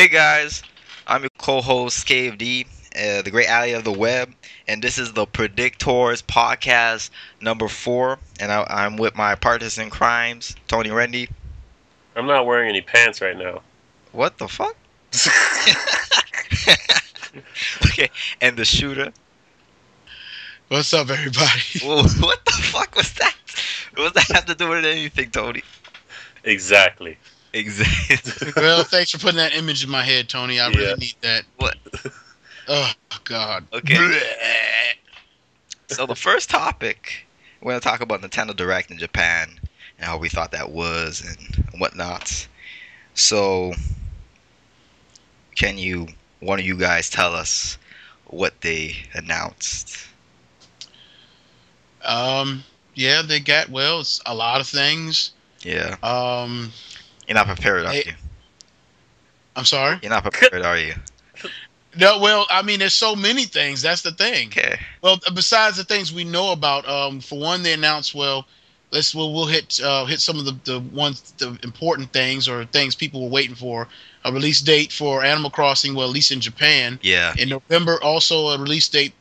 Hey guys, I'm your co-host KFD, the great alley of the web, and this is the PredicTOR's podcast number 4, and I'm with my partners in crimes, Tony Rendy. I'm not wearing any pants right now. What the fuck? Okay, and the shooter. What's up, everybody? Whoa, what the fuck was that? What does that have to do with anything, Tony? Exactly. Well, thanks for putting that image in my head, Tony. I really need that. What? Oh, God. Okay. So the first topic, we're going to talk about Nintendo Direct in Japan and how we thought that was and whatnot. So, can one of you guys tell us what they announced? Yeah, they got, it's a lot of things. Yeah. You're not prepared, are you? I'm sorry? You're not prepared, are you? No, well, I mean, there's so many things. That's the thing. Okay. Well, besides the things we know about, for one, they announced, we'll hit some of the important things or things people were waiting for. A release date for Animal Crossing, well, at least in Japan. Yeah. In November, also a release date.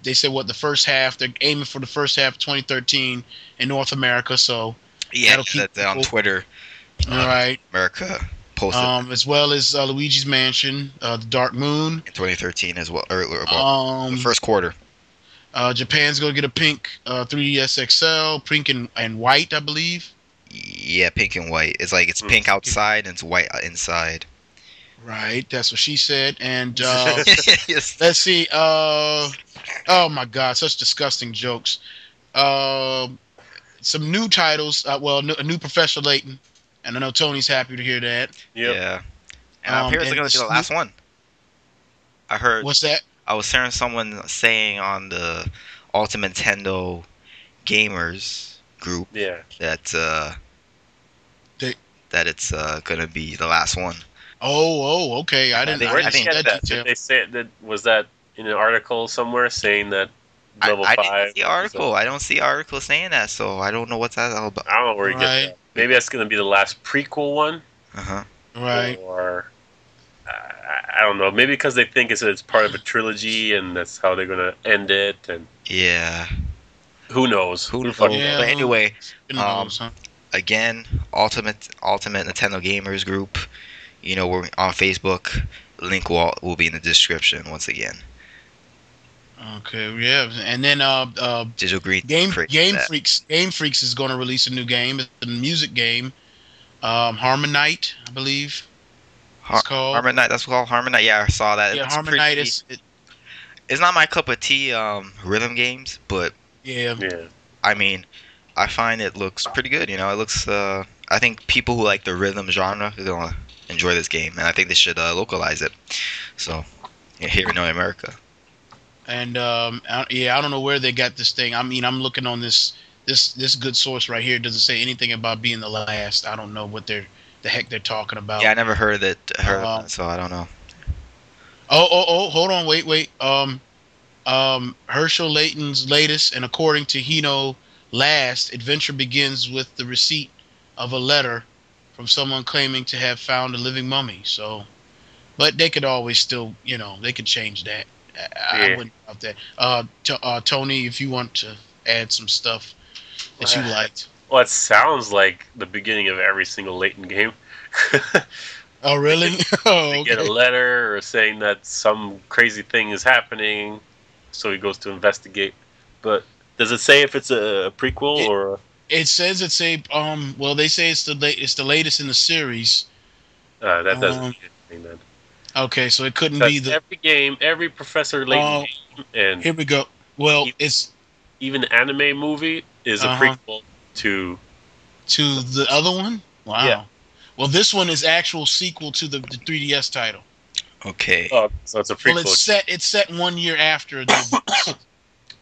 They said the first half. They're aiming for the first half of 2013 in North America. So yeah, that's on Twitter. All right. America posted. As well as Luigi's Mansion, The Dark Moon. In 2013 as well. The first quarter. Japan's going to get a pink 3DS XL, pink and white, I believe. Yeah, pink and white. It's like it's pink outside and it's white inside. Right, that's what she said. And yes. Let's see. Oh my God, such disgusting jokes. Some new titles. A new Professor Layton. And I know Tony's happy to hear that. Yep. Yeah. And I'm hearing it's going to be the last one. I heard. What's that? I was hearing someone saying on the Ultimate Nintendo Gamers group that it's going to be the last one. Oh, okay. I didn't see that. Did they say that? Was that in an article somewhere saying that level 5? I didn't see the article. I don't see article saying that, so I don't know what that's all about. I don't know where you get that. Maybe that's going to be the last prequel one. Right. Or I don't know. Maybe because they think it's part of a trilogy, and that's how they're going to end it. And yeah. Who knows? Who fucking knows? Yeah. But anyway, Huh? Again, Ultimate Nintendo Gamers group. We're on Facebook. Link will be in the description once again. Okay, yeah, and then Digital Green Game Freaks is going to release a new game. It's a music game, Harmonite, I believe. It's called Harmonite. That's called Harmonite. Yeah, I saw that. Yeah, Harmonite it's not my cup of tea. Rhythm games, but yeah. I mean, I find it looks pretty good. It looks. I think people who like the rhythm genre are gonna enjoy this game, and I think they should localize it. So, here in North America. And I don't know where they got this thing. I mean, I'm looking on this good source right here. It doesn't say anything about being the last. I don't know what the heck they're talking about. Yeah, I never heard of that, so I don't know. Oh, hold on, wait. Herschel Layton's latest, and according to Hino, last adventure begins with the receipt of a letter from someone claiming to have found a living mummy. So, but they could always still, they could change that. I wouldn't about that. Tony, if you want to add some stuff that you liked. Well, it sounds like the beginning of every single Layton game. Oh, really? They get a letter or saying that some crazy thing is happening, so he goes to investigate. But does it say if it's a prequel or? It says it's a Well, they say it's the latest in the series. That doesn't mean anything then. Okay, so it couldn't be every Professor Layton game, and here we go. Well, even the anime movie is a prequel to the other one. Wow. Yeah. Well, this one is actual sequel to the 3DS title. Okay. Oh, so it's a prequel. Well, it's set 1 year after the.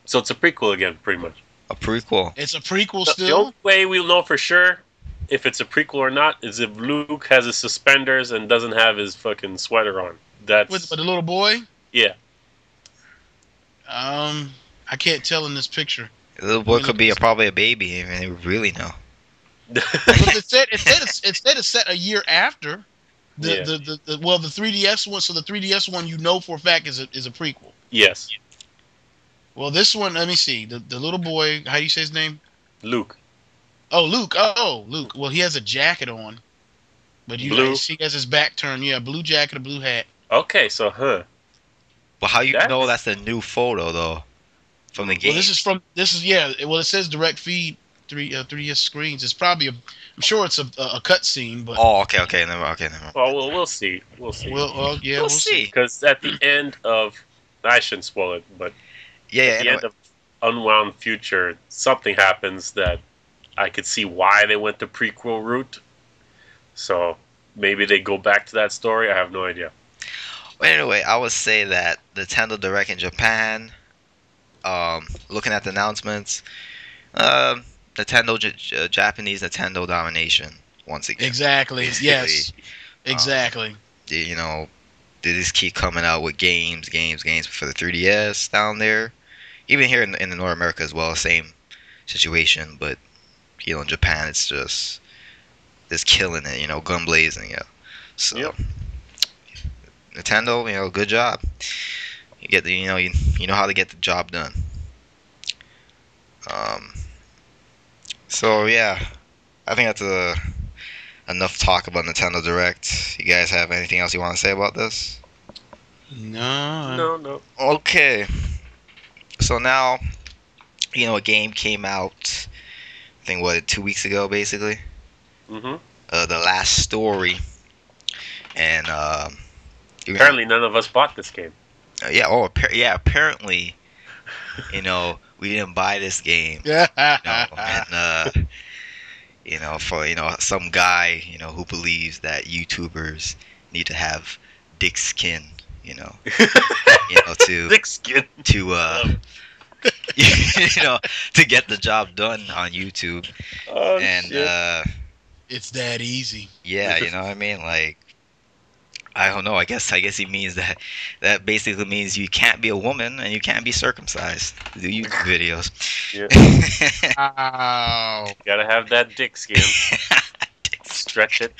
So it's a prequel again, pretty much. A prequel. It's a prequel still. The only way we'll know for sure if it's a prequel or not is if Luke has his suspenders and doesn't have his fucking sweater on. That's with the little boy. Yeah. I can't tell in this picture. The little boy could be probably a baby, and they really know. But it said it's set a year after. Yeah. The 3DS one. So the 3DS one, for a fact, is a prequel. Yes. Well, this one, let me see. The little boy, how do you say his name? Luke. Oh, Luke. Oh, Luke. Well, he has a jacket on, but Blue. he has his back turned. Yeah, blue jacket, a blue hat. Okay, so But how you know That's that's the new photo though from the game? Well, yeah. Well, it says direct feed 3DS screens. It's probably I'm sure it's a cut scene, but Oh, okay, never mind. well, we'll see. We'll see. We'll see. Because at the end of, I shouldn't spoil it, but Yeah, at the end of Unwound Future, something happens that I could see why they went the prequel route. So maybe they go back to that story. I have no idea. But anyway, I would say that the Nintendo Direct in Japan, looking at the announcements, Japanese Nintendo domination once again. Exactly. Basically, Yes. Exactly. You know, they just keep coming out with games for the 3DS down there. Even here in the North America as well, same situation. But in Japan, it's just killing it. Gun blazing. Yeah. So Yep. Nintendo, good job. You get you know how to get the job done. So yeah, I think that's enough talk about Nintendo Direct. You guys have anything else you want to say about this? No. No. Okay. So now, a game came out. I think 2 weeks ago, basically. Mm-hmm. The Last Story, and Apparently, none of us bought this game. yeah. Oh, apparently, we didn't buy this game. Yeah. And for some guy who believes that YouTubers need to have dick skin, to Thick skin. to to get the job done on YouTube. Oh, And shit. It's that easy. yeah, you know what I mean? Like, I don't know. I guess he means that basically means you can't be a woman and you can't be circumcised to do YouTube videos. Yeah. Wow. Gotta have that dick skin. Stretch it.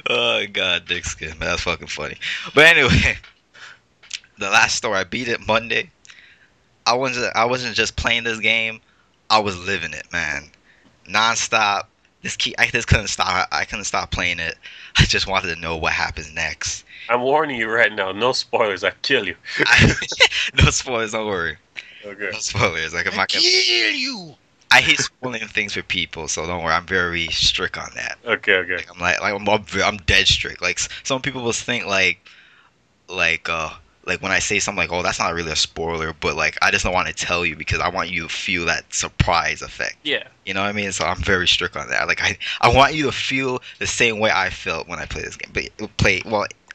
Oh god, dick skin. That's fucking funny. But anyway, the Last Story, I beat it Monday. I wasn't just playing this game. I was living it, man. Non-stop. I just couldn't stop. I couldn't stop playing it. I just wanted to know what happens next. I'm warning you right now. No spoilers. I kill you. No spoilers, don't worry. Okay. No spoilers. Like, I'm not gonna. Kill you. I hate spoiling things for people, so don't worry. I'm very strict on that. Okay. I'm dead strict. Like, some people will think like when I say something like, oh, that's not really a spoiler, but like I just don't want to tell you because I want you to feel that surprise effect. Yeah. You know what I mean? So I'm very strict on that. Like, I want you to feel the same way I felt when I play this game. But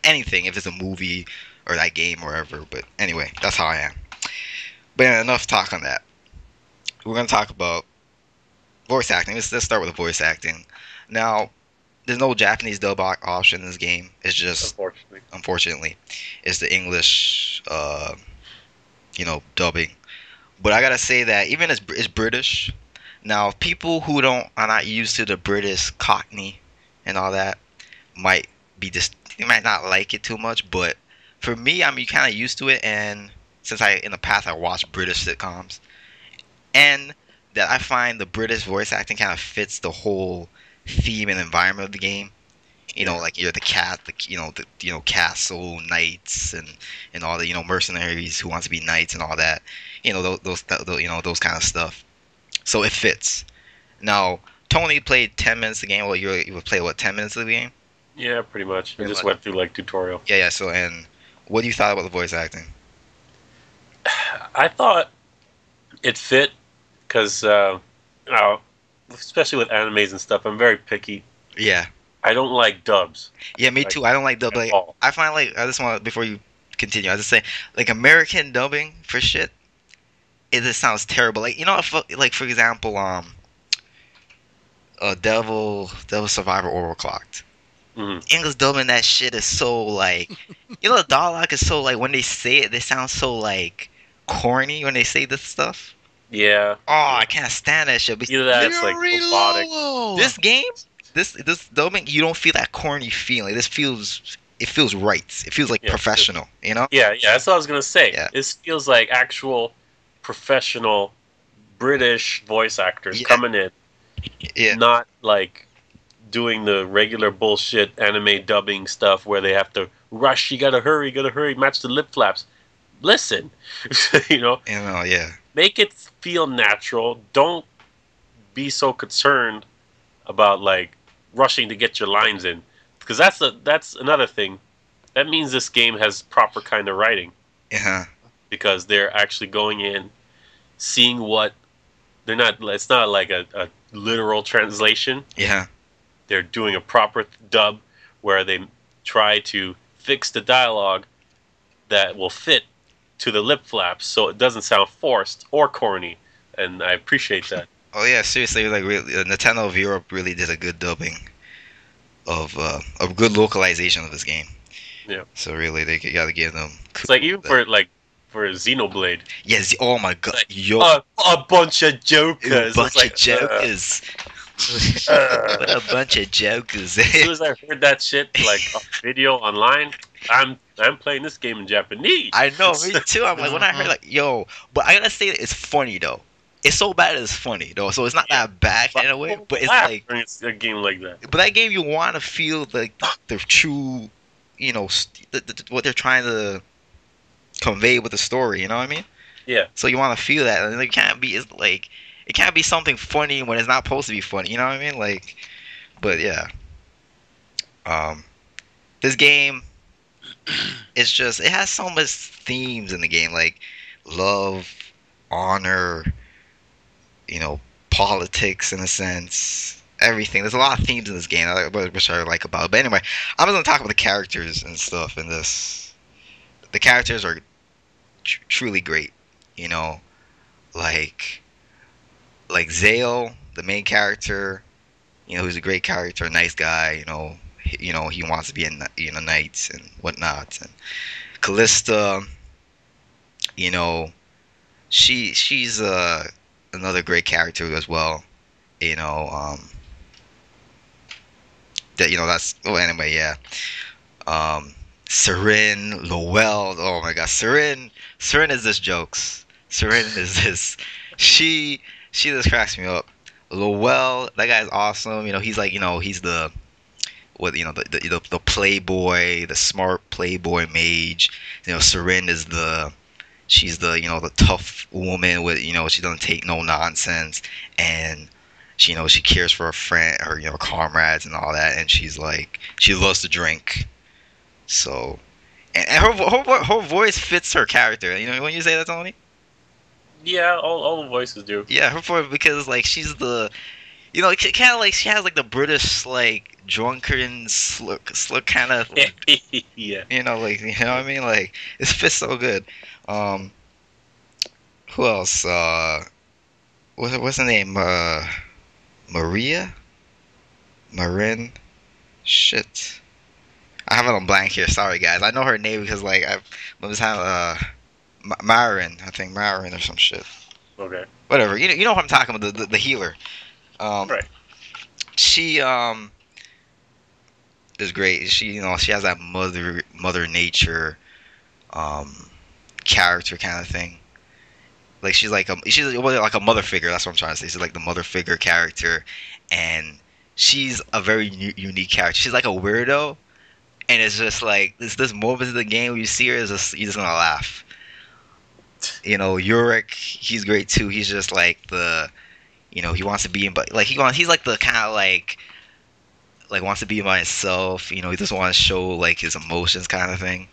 anything, if it's a movie or that game or whatever. But anyway, that's how I am. But enough talk on that. We're gonna talk about voice acting. Let's start with the voice acting. Now, there's no Japanese dub option in this game. It's just unfortunately, it's the English, dubbing. But I gotta say that even as it's British. Now, people who are not used to the British Cockney and all that might they might not like it too much. But for me, I'm kind of used to it, and since in the past I watched British sitcoms, and that I find the British voice acting kind of fits the whole theme and environment of the game. Like you're the castle knights and all the mercenaries who want to be knights and all that. Those kind of stuff. So it fits. Now, Tony played 10 minutes of the game. Well, you would play 10 minutes of the game? Yeah, pretty much. I just went through like tutorial. Yeah. So, and what do you thought about the voice acting? I thought it fit because, especially with animes and stuff, I'm very picky. Yeah. I don't like dubs. Yeah, me too. I don't like dub. Like, I find I just want before you continue, I just say like American dubbing for shit. It just sounds terrible. Like for example, Devil Survivor Overclocked. Mm-hmm. English dubbing that shit is so like, the dialogue is so like when they say it, they sound so like corny when they say this stuff. Yeah. Oh, I can't stand that shit. Either that, it's like robotic. This game, this dubbing, you don't feel that corny feeling. It feels right. It feels like Yeah, professional, you know? yeah, yeah. That's what I was gonna say. Yeah. This feels like actual professional British voice actors Yeah. coming in, Yeah. not like doing the regular bullshit anime dubbing stuff where they have to rush. You gotta hurry, match the lip flaps. Listen, you know, You know, yeah. make it feel natural. Don't be so concerned about like rushing to get your lines in, because that's another thing. That means this game has proper kind of writing, Yeah. because they're actually going in, seeing what they're not. It's not like a literal translation. Yeah. They're doing a proper dub where they try to fix the dialogue that will fit to the lip flaps, so it doesn't sound forced or corny. And I appreciate that. Oh yeah, seriously, like really, Nintendo of Europe really did a good dubbing of good localization of this game. Yeah. So really, they gotta give them. It's like even for Xenoblade, Yes. Oh my god, like, yo, a bunch of jokers. a It's bunch like, of jokers. uh. What a bunch of jokers. As soon as I heard that shit, like a video online, I'm playing this game in Japanese. I know, me too. I'm like, when I heard like, yo, but I gotta say, it's funny though. It's so bad it's funny though, so it's not that bad in a way. But it's like, during a game like that. but that game, you want to feel like the true, you know, what they're trying to convey with the story. You know what I mean? Yeah. So you want to feel that, and it can't be. It's like it can't be something funny when it's not supposed to be funny. You know what I mean? Like, but yeah. This game, it's just it has so much themes in the game, like love, honor, you know, politics in a sense, everything. There's a lot of themes in this game, which I like about it. But anyway, I'm just gonna talk about the characters and stuff in this. The characters are truly great, you know, like Zale, the main character. You know, he's a great character, a nice guy. You know, he wants to be a knight and whatnot. And Callista, you know, she's another great character as well. You know, that that's. Oh, anyway, yeah. Serin, Lowell. Oh my God, Serin is this jokes. Serin is this. She just cracks me up. Lowell, that guy's awesome. You know, he's like, he's the the playboy, the smart playboy mage. You know, Serin is she's the the tough woman with she doesn't take no nonsense, and she she cares for her friend, her comrades and all that, and she's like she loves to drink. So, and her voice fits her character. You know when you say that, Tony? Yeah, all the voices do. Yeah, her voice, because like she's the kind of like she has like the British like drunken slug kind of. Yeah. Like what I mean? Like it fits so good. Who else? What's her name? Maria? Marin? Shit. I have it on blank here. Sorry, guys. I know her name because like I was having Marin. I think Marin or some shit. Okay. Whatever. You know what I'm talking about? The healer. Right. She is great. She she has that mother nature character kind of thing. Like she's like a mother figure. That's what I'm trying to say. She's like the mother figure character, and she's a very unique character. She's like a weirdo, and it's just like this moment in the game where you see her, you're just gonna laugh. Yurik, he's great too. He's just like he wants to be in, but like he's like the kind of like wants to be by himself. He doesn't want to show like his emotions kind of thing.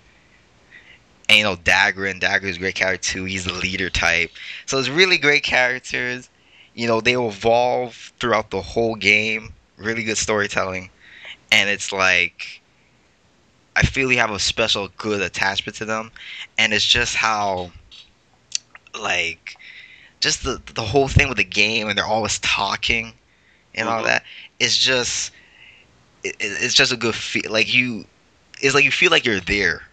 And Dagger is a great character too. He's the leader type. So it's really great characters. They evolve throughout the whole game. Really good storytelling. And it's like I feel you have a special good attachment to them. And it's just how like just the whole thing with the game, and they're always talking and all that. It's just it's just a good feel. It's like you feel like you're there.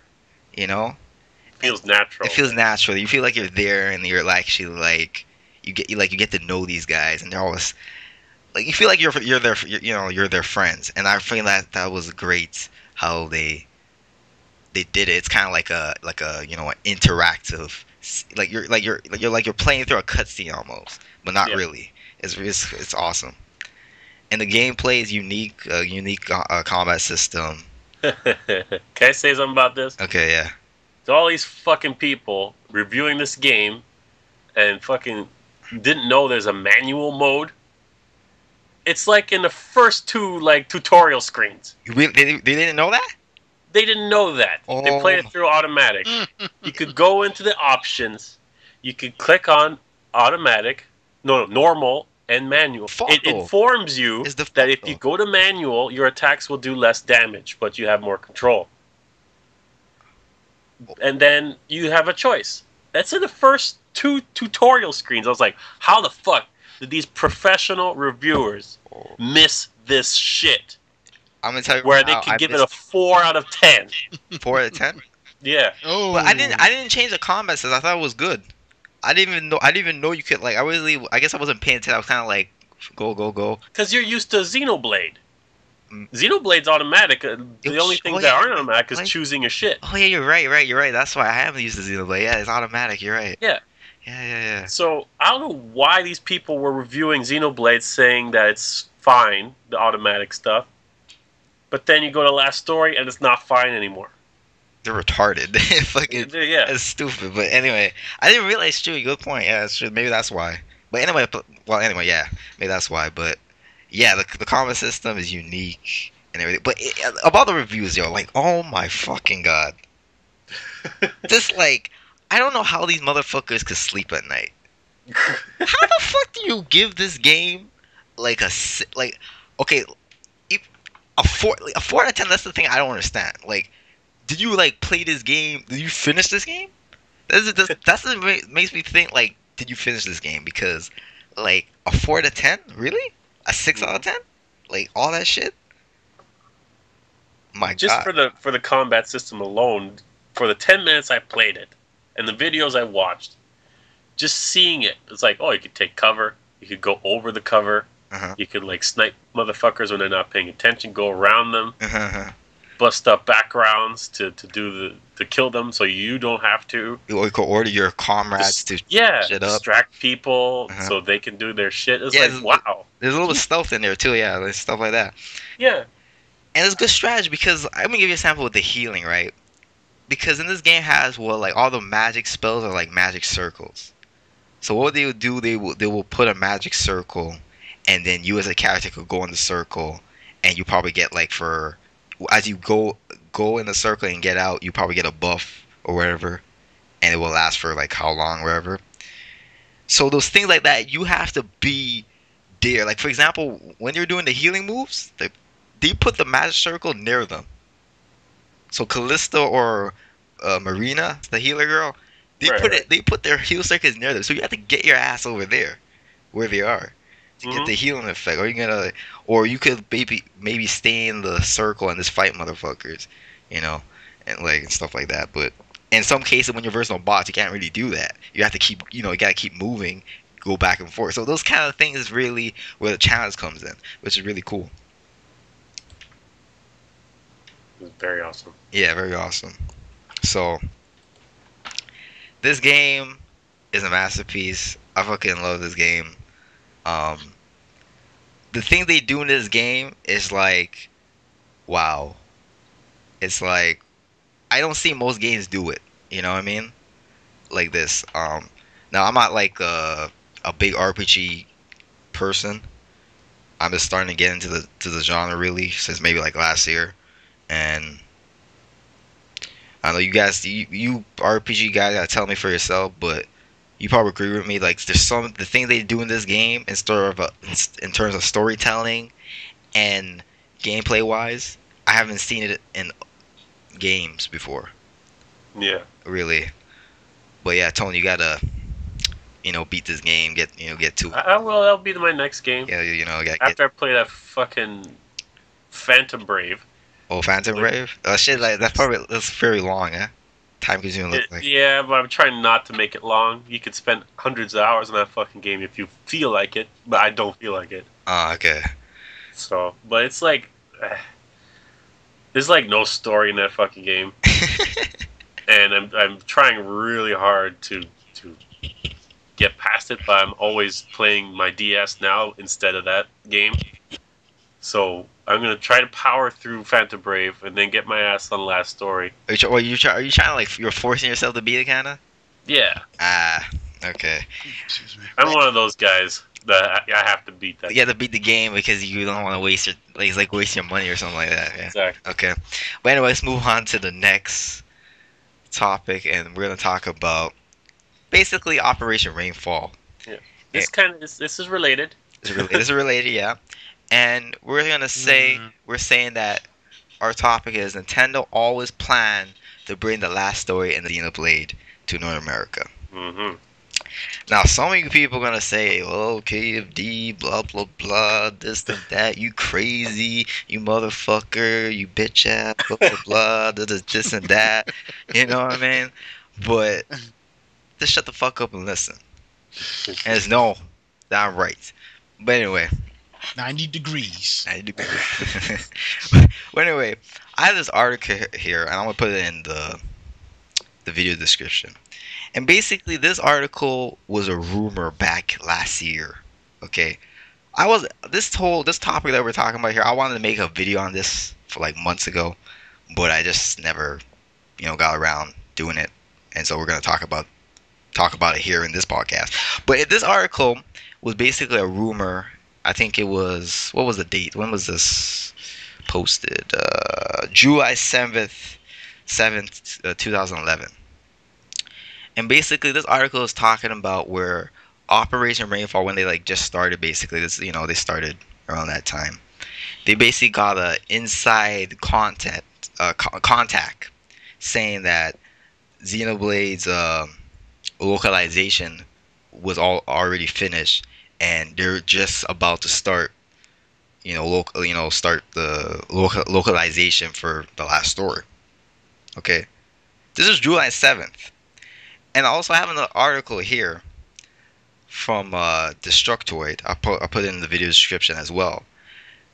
Feels natural. It feels natural. You feel like you're there, and you're actually like you get to know these guys, and they're always like you feel like you're their friends, and I feel that was great how they did it. It's kind of like a an interactive, you're playing through a cutscene almost, but not Yeah. really. It's awesome, and the gameplay is unique, unique combat system. Can I say something about this? Okay, yeah. To all these fucking people reviewing this game and fucking didn't know there's a manual mode. It's like in the first two like tutorial screens. They didn't know that? They didn't know that. They played it through automatic. You could go into the options. You could click on automatic, no, normal, and manual. It informs you that if you go to manual, your attacks will do less damage, but you have more control. And then you have a choice. That's in the first two tutorial screens. I was like, how the fuck did these professional reviewers miss this shit? I'm gonna tell you where they could give it a 4 out of 10. 4 out of 10? Yeah. Oh. But I didn't change the combat system. I thought it was good. I didn't even know you could like. I guess I wasn't paying attention. I was kind of like, go. Because you're used to Xenoblade. Xenoblade's automatic. The only thing that aren't automatic is choosing your shit. Oh yeah, you're right. That's why I haven't used the Xenoblade. Yeah, it's automatic. You're right. Yeah. Yeah. So I don't know why these people were reviewing Xenoblade saying that it's fine, the automatic stuff. But then you go to last story and it's not fine anymore. They're retarded. Fucking, yeah. It's stupid. But anyway, I didn't realize. True, good point. Yeah, it's true. Maybe that's why. But anyway, yeah, maybe that's why. But yeah, the combat system is unique and everything. But about the reviews, yo, like, oh my fucking god, just like, I don't know how these motherfuckers could sleep at night. How the fuck do you give this game like okay? A 4 out of 10. That's the thing I don't understand. Like, did you like play this game? Did you finish this game? That's what makes me think. Like, did you finish this game? Because like a 4 out of 10, really? A 6 out of 10? Like all that shit? My Just God. for the combat system alone, for the 10 minutes I played it, and the videos I watched, just seeing it, it's like, oh, you could take cover, you could go over the cover. You could like snipe motherfuckers when they're not paying attention, go around them, bust up backgrounds to kill them, so you don't have to. Or you could order your comrades to shit up, distract people so they can do their shit. It's like, wow. There's a little stealth in there too. Yeah, there's stuff like that. Yeah, and it's good strategy because I'm gonna give you an example with the healing, right? Because in this game has like all the magic spells are like magic circles. So what they would do, they will put a magic circle. And then you as a character could go in the circle, and you probably get like as you go in the circle and get out, you probably get a buff or whatever, and it will last for like how long, wherever. So those things like that, you have to be there. Like for example, when you're doing the healing moves, they put the magic circle near them. So Callisto or Marina, the healer girl, they put their heal circles near them. So you have to get your ass over there, where they are. To get the healing effect, or you could maybe stay in the circle and just fight motherfuckers, and stuff like that. But in some cases, when you're versing on bots, you can't really do that. You have to keep, you gotta keep moving, go back and forth. So those kind of things is really where the challenge comes in, which is really cool. Very awesome. Yeah, very awesome. So this game is a masterpiece. I fucking love this game. The thing they do in this game is like, wow. It's like, I don't see most games do it. You know what I mean? Like this. Now I'm not like a big RPG person. I'm just starting to get into the genre really since maybe like last year, and I know you guys, you RPG guys gotta tell me for yourself, but you probably agree with me. Like, there's the thing they do in this game in terms of storytelling and gameplay wise, I haven't seen it in games before. Yeah. Really. But yeah, Tony, you gotta, beat this game. Get to it. I will. That'll be my next game. Yeah, after I play that fucking Phantom Brave. Oh, Phantom Brave. Shit, like that's very long, yeah. Time consuming. Yeah, but I'm trying not to make it long. You could spend hundreds of hours on that fucking game if you feel like it, but I don't feel like it. Okay. So, but it's like there's like no story in that fucking game, and I'm trying really hard to get past it, but I'm always playing my DS now instead of that game. So I'm gonna try to power through Phantom Brave and then get my ass on Last Story. Are you trying to like you're forcing yourself to beat it, kind of? Yeah, Ah, okay. Excuse me. I'm one of those guys that I have to beat that You have game. to beat the game because you don't want to waste your like it's like waste your money or something like that. Yeah. Exactly. Okay. But anyway, let's move on to the next topic, and we're gonna talk about basically Operation Rainfall. Yeah. Eh, This is related. This is related, yeah. And we're gonna say Mm, we're saying that our topic is Nintendo always planned to bring the last story in the Xenoblade to North America. Hmm. Now, some of you people are gonna say, "Oh, KFD, blah blah blah, this and that. You crazy, you motherfucker, you bitch ass, blah blah blah, this and that." You know what I mean? But just shut the fuck up and listen. And it's no, that I'm right. But anyway, 90 degrees. I do. But anyway, I have this article here, and I'm gonna put it in the video description. And basically, this article was a rumor back last year. Okay, I was this topic that we're talking about here. I wanted to make a video on this for like months ago, but I just never, got around doing it. And so we're gonna talk about it here in this podcast. But this article was basically a rumor. I think it was what was the date? When was this posted? July 7th, 2011. And basically, this article is talking about where Operation Rainfall, when they like just started, basically, they started around that time. They basically got a inside contact saying that Xenoblade's localization was all already finished, and they're just about to start, start the localization for the last story. Okay, this is July 7th. And I also have an article here from Destructoid. I'll put it in the video description as well.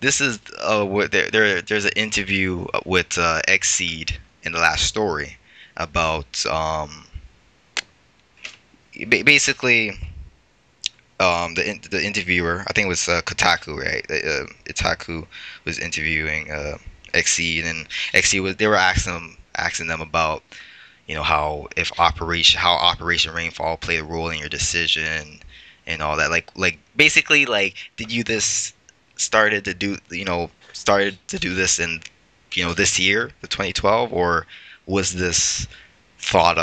This is what there's an interview with Xseed in the last story about basically the interviewer. I think it was Kotaku, right? Itaku was interviewing Xseed, and Xseed was they were asking them about how Operation Rainfall played a role in your decision and all that. Like basically like did you this started to do this in this year, the 2012, or was this thought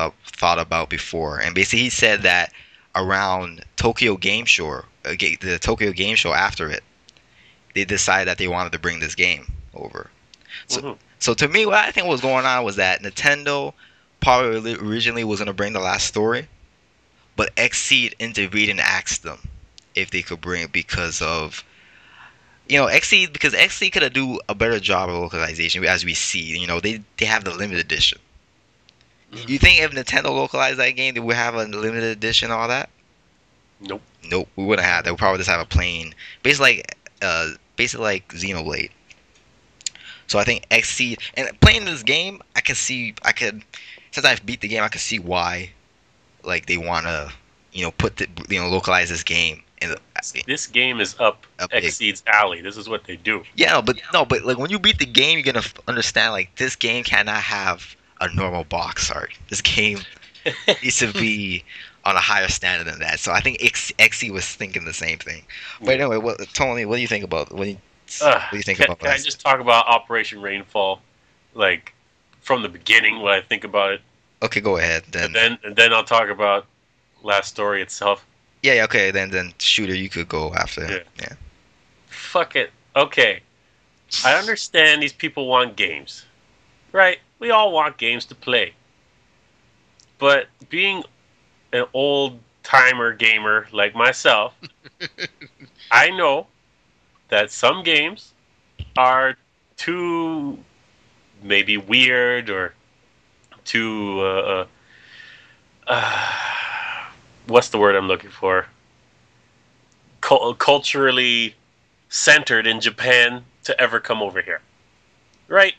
about before? And basically he said that around Tokyo Game Show, the Tokyo Game Show after it, they decided that they wanted to bring this game over. So Hmm. so to me, what I think was going on was that Nintendo probably originally was going to bring the last story, but Xseed intervened and asked them if they could bring it because of Xseed, because Xseed could have do a better job of localization, as we see. They have the limited edition. You think if Nintendo localized that game, they would have a limited edition and all that? Nope. Nope, we wouldn't have. They would probably just have a plain, basically like Xenoblade. So I think Xseed, and playing this game, since I've beat the game, I could see why like they want to localize this game in This game is up a big. Xseed's alley. This is what they do. Yeah, no, but no, but like when you beat the game, you're gonna understand like this game cannot have a normal box art. This game needs to be on a higher standard than that. So I think Xe was thinking the same thing. But anyway, Tony, what do you think about what do you think about Can I that? just talk about Operation Rainfall, like from the beginning, what I think about it, Okay, go ahead then. and then I'll talk about Last Story itself. Yeah, okay, then Shooter, you could go after. Yeah. Yeah. Fuck it. Okay, I understand these people want games, right? We all want games to play, but being an old timer gamer like myself, I know that some games are too maybe weird or too what's the word I'm looking for? Culturally centered in Japan to ever come over here. Right?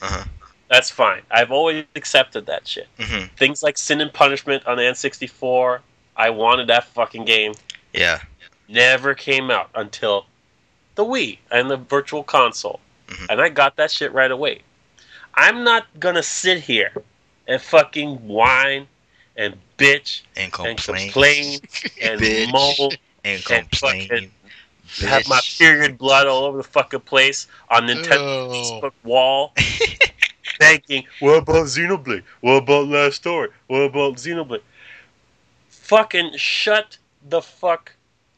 Uh-huh. That's fine. I've always accepted that shit. Hmm. Things like Sin and Punishment on the N64, I wanted that fucking game. Yeah. Never came out until the Wii and the Virtual Console. Mhm. And I got that shit right away. I'm not gonna sit here and fucking whine and bitch And and complain. complain and Bitch. moan And and complain. fucking have my Bitch. period blood all over the fucking place on Nintendo Oh. Facebook wall, begging, what about Xenoblade? What about Last Story? What about Xenoblade? Fucking shut the fuck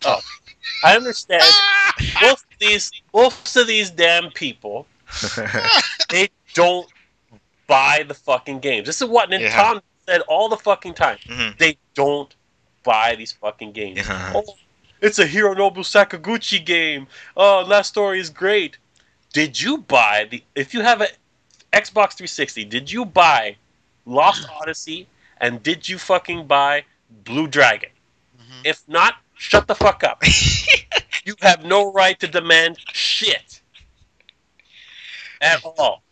up. I understand most of these damn people, they don't buy the fucking games. This is what Nintendo Yeah. said all the fucking time. Mhm. They don't buy these fucking games. Yeah. Oh, it's a Hironobu Sakaguchi game. Oh, Last Story is great. Did you buy if you have an Xbox 360, did you buy Lost Odyssey and did you fucking buy Blue Dragon? Mhm. If not, shut the fuck up. You have no right to demand shit at all.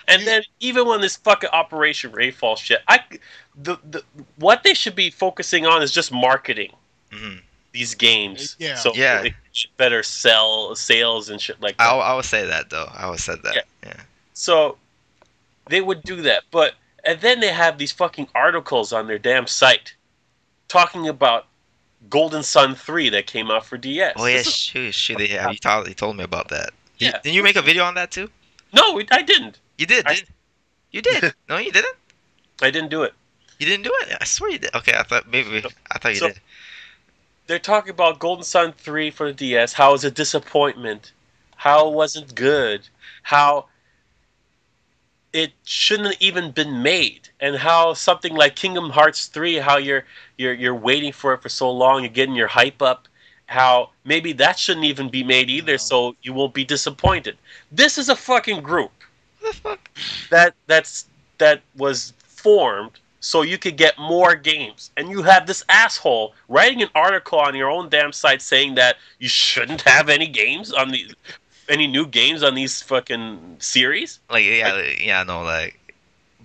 And then even when this fucking Operation Rainfall shit, what they should be focusing on is just marketing Mhm. these games. Yeah. So Yeah. it should better sales and shit like that. I would say that though. I would say that. Yeah. So they would do that, and then they have these fucking articles on their damn site talking about Golden Sun 3 that came out for DS. Oh yeah, shoot. Yeah, you told me about that. Yeah. Didn't you make a video on that too? No, I didn't. You did. You did. No, you didn't. I didn't do it. You didn't do it. I swear you did. Okay, I thought you So- did. They're talking about Golden Sun 3 for the DS. How it was a disappointment. How it wasn't good. How it shouldn't have even been made. And how something like Kingdom Hearts 3, how you're waiting for it for so long, you're getting your hype up. How maybe that shouldn't even be made either, No. so you won't be disappointed. This is a fucking group What the fuck? that was formed so you could get more games. And you have this asshole writing an article on your own damn site saying that you shouldn't have any new games on these fucking series. Like yeah, no, like.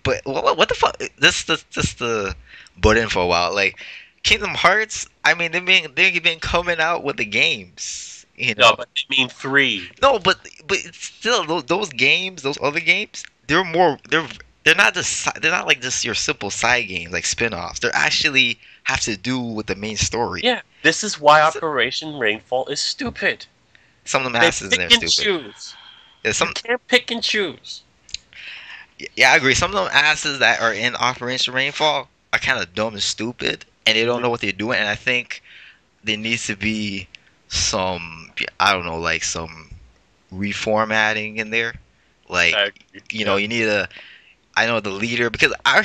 But what the fuck? This the button for a while. Like Kingdom Hearts. I mean, they've been coming out with the games. You know. No, but I mean 3. No, but it's still those games, those other games, they're not like just your simple side games like spin-offs. They actually have to do with the main story. Yeah, this is why Operation Rainfall is stupid. Some of them They asses in pick there and stupid. choose. Yeah, You some can't pick and choose. yeah, I agree. Some of them asses that are in Operation Rainfall are kind of dumb and stupid, and they don't know what they're doing. And I think there needs to be some, I don't know, like some reformatting in there. Like you know, you need a. I know the leader because I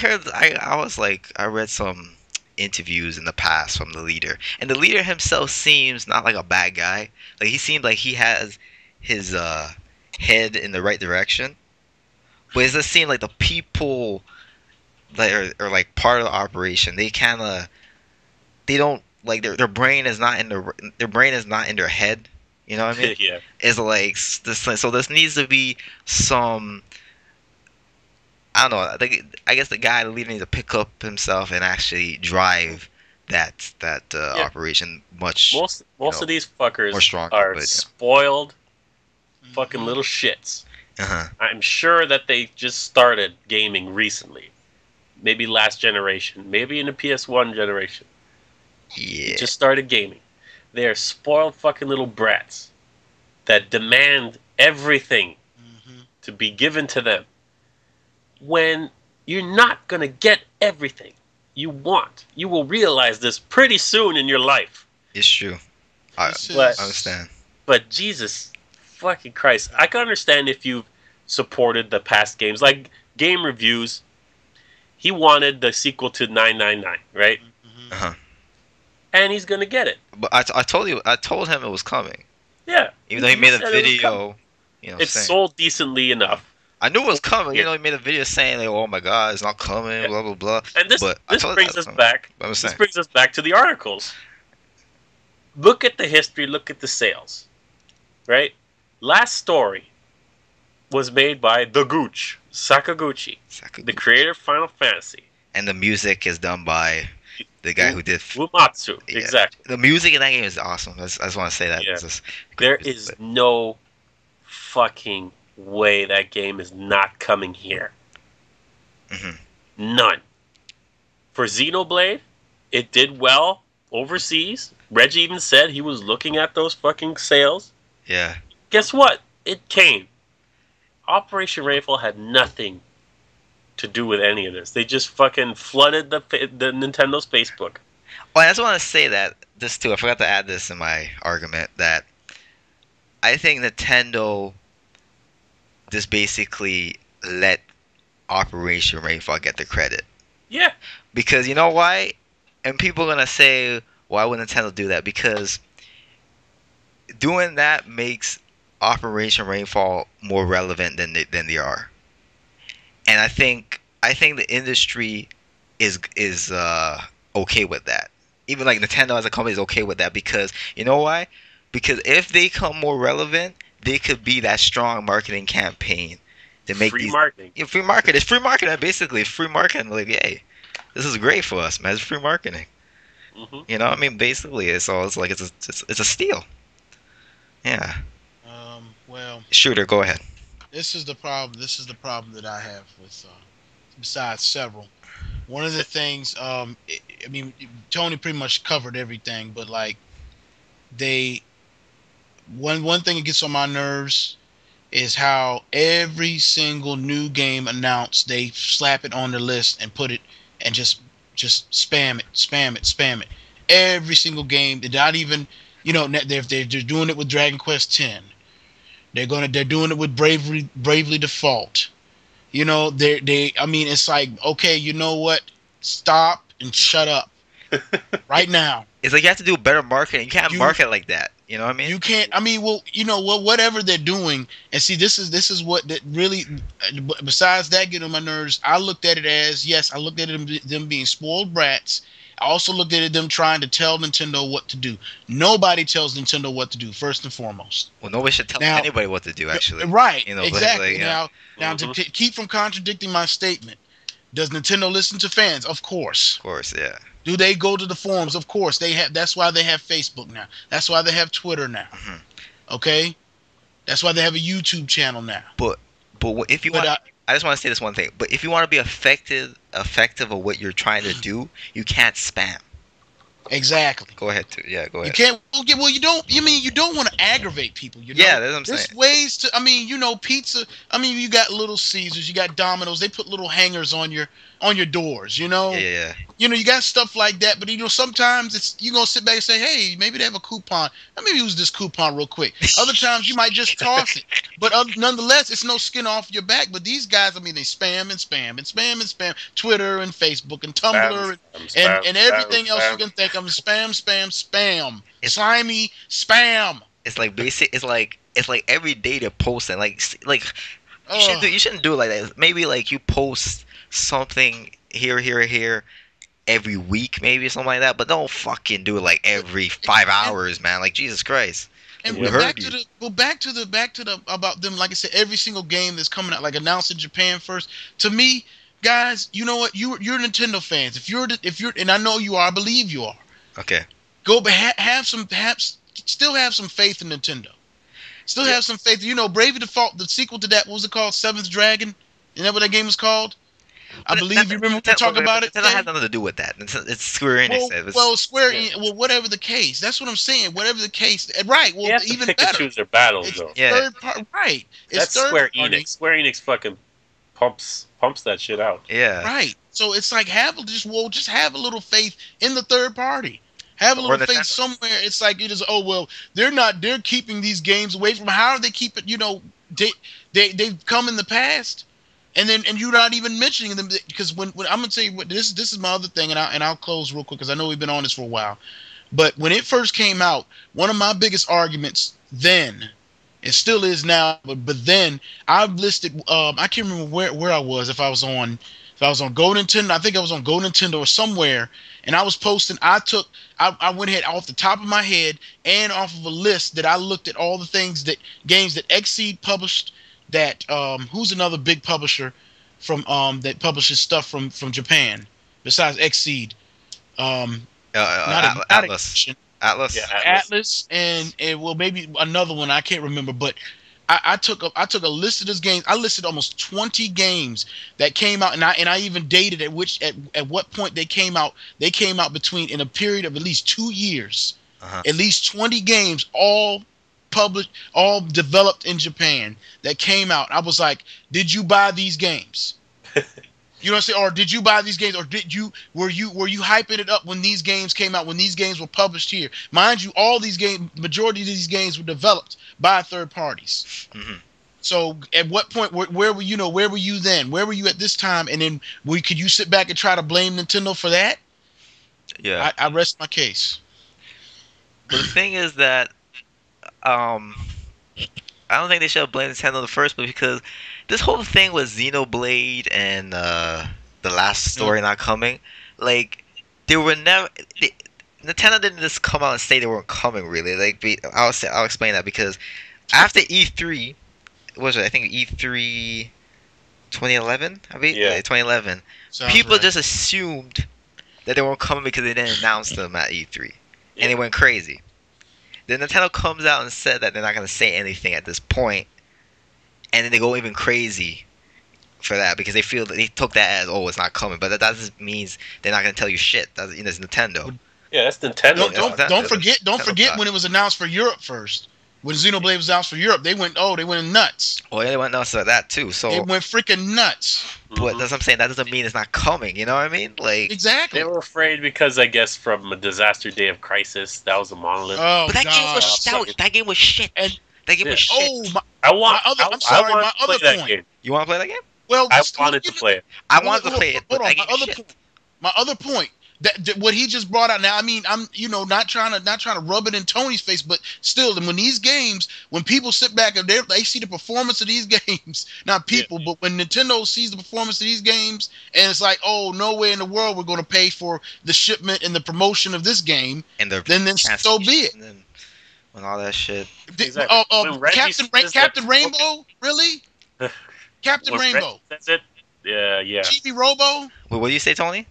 read some interviews in the past from the leader, and the leader himself seems not like a bad guy. Like he seems like he has his head in the right direction, but it does seem like the people that are like part of the operation, they don't like their brain is not in their brain is not in their head. You know what I mean? Yeah. It's like this. So this needs to be some. I don't know. I guess the guy, the leader, needs to pick up himself and actually drive that operation much. Most know, of these fuckers more stronger, are but, yeah. spoiled fucking Mhm. little shits. Uh-huh. I'm sure that they just started gaming recently. Maybe last generation. Maybe in the PS1 generation. Yeah. They just started gaming. They are spoiled fucking little brats that demand everything Mhm. to be given to them when you're not going to get everything you want. You will realize this pretty soon in your life. It's true. I This But- understand. But Jesus fucking Christ, I can understand if you supported the past games. Like Game Reviews, he wanted the sequel to 999, right? Mhm. Uh-huh. And he's going to get it. But I told him it was coming. Yeah. Even though he made a said it was coming. video, you know, It's saying. sold decently enough. I knew it was coming. Yeah. You know, he made a video saying like, "Oh my God, it's not coming." Yeah. Blah blah blah. And this But I this told brings that us was coming. back. But I'm This saying. brings us back to the articles. look at the history, look at the sales, right? Last Story was made by the Gooch, Sakaguchi, the creator of Final Fantasy. And the music is done by the guy who did Uematsu. Yeah. Exactly. The music in that game is awesome. I just want to say that. Yeah. It's just There great is music, no fucking way that game is not coming here. Mhm. None. For Xenoblade, it did well overseas. Reggie even said he was looking at those fucking sales. Yeah. Guess what? It came. Operation Rainfall had nothing to do with any of this. They just fucking flooded the Nintendo's Facebook. Oh, I just want to say that this too. I forgot to add this in my argument that I think Nintendo just basically let Operation Rainfall get the credit. Yeah. Because you know why? And people are gonna say, why would Nintendo do that? Because doing that makes Operation Rainfall more relevant than they are. And I think the industry is okay with that. Even like Nintendo as a company is okay with that because you know why? Because if they become more relevant, they could be that strong marketing campaign to make Free these marketing. yeah, free market. It's free marketing basically. It's free marketing. Like, hey, this is great for us, man. It's free marketing. Hmm. You know, what I mean, basically, it's like it's a steal. Yeah, Well, shooter, go ahead. this is the problem. This is the problem that I have with, besides several. One of the things, I mean, Tony pretty much covered everything, but like they, one thing that gets on my nerves is how every single new game announced, they slap it on the list and put it and just spam it, spam it, spam it. Every single game, they're not even, they're doing it with Dragon Quest X. They're doing it with Bravely Default. I mean, it's like, okay, you know what? Stop and shut up right now. It's like you have to do better marketing. You can't You market like that. You know what I mean? you can't. I mean, well, whatever they're doing, and see, this is what that really. Besides that, getting on my nerves, I looked at it as yes, I looked at them being spoiled brats. I also looked at them trying to tell Nintendo what to do. Nobody tells Nintendo what to do, first and foremost. Well, nobody should tell Now, anybody what to do. Actually, right? you know, but Exactly. like, yeah. Now, to keep from contradicting my statement, does Nintendo listen to fans? Of course. Of course, yeah. Do they go to the forums? Of course. They have. That's why they have Facebook now. That's why they have Twitter now. Mhm. Okay. That's why they have a YouTube channel now. But if you want, I just want to say this one thing. But if you want to be effective of what you're trying to do, you can't spam. Exactly. Go ahead. Yeah, go You ahead. can't. Okay, well, you don't. You mean you don't want to aggravate people? You know? Yeah, that's what I'm There's saying. ways to. I mean, pizza. I mean, you got Little Caesars, you got Domino's. They put little hangers on your doors. You know. Yeah. You got stuff like that. But sometimes you gonna sit back and say, hey, maybe they have a coupon. Let me use this coupon real quick. Other times you might just toss it. But nonetheless, it's no skin off your back. But these guys, I mean, they spam and spam and spam and spam. Twitter and Facebook and Tumblr and everything else you can think of. Spam, spam, spam. Slimy spam. It's like basic. It's like every day they're posting. Like you shouldn't do it like that. Maybe like you post something here every week, maybe something like that. But don't fucking do it like every 5 hours, man. Like Jesus Christ. And We heard you. back to the about them. Like I said, every single game that's coming out, like announced in Japan first. To me, guys, you know what? You're Nintendo fans. If you're, and I know you are. I believe you are. Okay. Go, but still have some faith in Nintendo. Still have some faith. Bravely Default, the sequel to that, what was it called? Seventh Dragon? Isn't that what that game was called? I believe you remember we talk about it. That has nothing to do with that. It's Square Enix. Whatever the case. That's what I'm saying. Whatever the case, right? Well, You have to even pick better. and choose their battles, It's though. Yeah. third part, right? It's That's Square party. Enix. Square Enix fucking pumps that shit out. Yeah. Right. So it's like just have a little faith in the third party. Have a Or little Nintendo. faith somewhere. It's like it is. Oh well, they're keeping these games away from. How are they keep it? They've come in the past, and you're not even mentioning them because when I'm gonna tell you what this is my other thing, and I'll close real quick because I know we've been on this for a while. But when it first came out, one of my biggest arguments then, it still is now, but then I've listed. I can't remember where I was, if I was on If I was on Go Nintendo, I think I was on Go Nintendo or somewhere, and I was posting. I went ahead off the top of my head and off of a list that I looked at all the games that Xseed published. That who's another big publisher from that publishes stuff from Japan besides Xseed? Not Atlas. Atlas. Yeah, Atlas and well maybe another one I can't remember, but I took a list of those games. I listed almost 20 games that came out, and I even dated at what point they came out. They came out between in a period of at least 2 years. At least 20 games, all published, all developed in Japan that came out. I was like, did you buy these games? You know what I'm saying? Or did you buy these games? Or were you hyping it up when these games came out, when these games were published here? Mind you, all these games, majority of these games were developed by third parties. Mm-hmm. So at what point, where were you? Where were you then? Where were you at this time? And then could you sit back and try to blame Nintendo for that? Yeah. I rest my case. But the thing is that I don't think they should have blamed Nintendo in the first place, because this whole thing with Xenoblade and the last story not coming, like they were never. Nintendo didn't just come out and say they weren't coming. Really, like I'll explain that, because after E3, what was it? I think E3 2011. I mean, Yeah. 2011. Sounds People right. just assumed that they weren't coming because they didn't announce them at E3, and they went crazy. Then Nintendo comes out and said that they're not going to say anything at this point, and then they go even crazy for that, because they feel that they took that as, oh, it's not coming, but that doesn't means they're not going to tell you shit. That's, it's Nintendo. Yeah, that's Nintendo. Don't forget Nintendo. when it was announced for Europe first. When Xenoblade was announced for Europe, they went nuts. Oh yeah, they went nuts like that too. So They went freaking nuts. but that's what I'm saying. That doesn't mean it's not coming. You know what I mean? Like, Exactly. They were afraid because, I guess, from a Disaster Day of Crisis, that was a monolith. Oh but that game was God. that game was shit. And- That game was shit. Oh my. I want. I'm sorry, I want my to play other that point. game. You want to play that game? Well, I wanted to play it. I wanted to play it, but Hold on. that game was shit. My other point. That what he just brought out. Now, I mean, I'm not trying to rub it in Tony's face, but still, when these games, when people sit back and they see the performance of these games, not people, but when Nintendo sees the performance of these games, and it's like, oh, no way in the world we're going to pay for the shipment and the promotion of this game, And then so be it. And then when all that shit. Exactly. When Reggie says that- Captain Rainbow, really? Captain When Rainbow, Reggie says it, yeah. Chibi Robo. Wait, what do you say, Tony?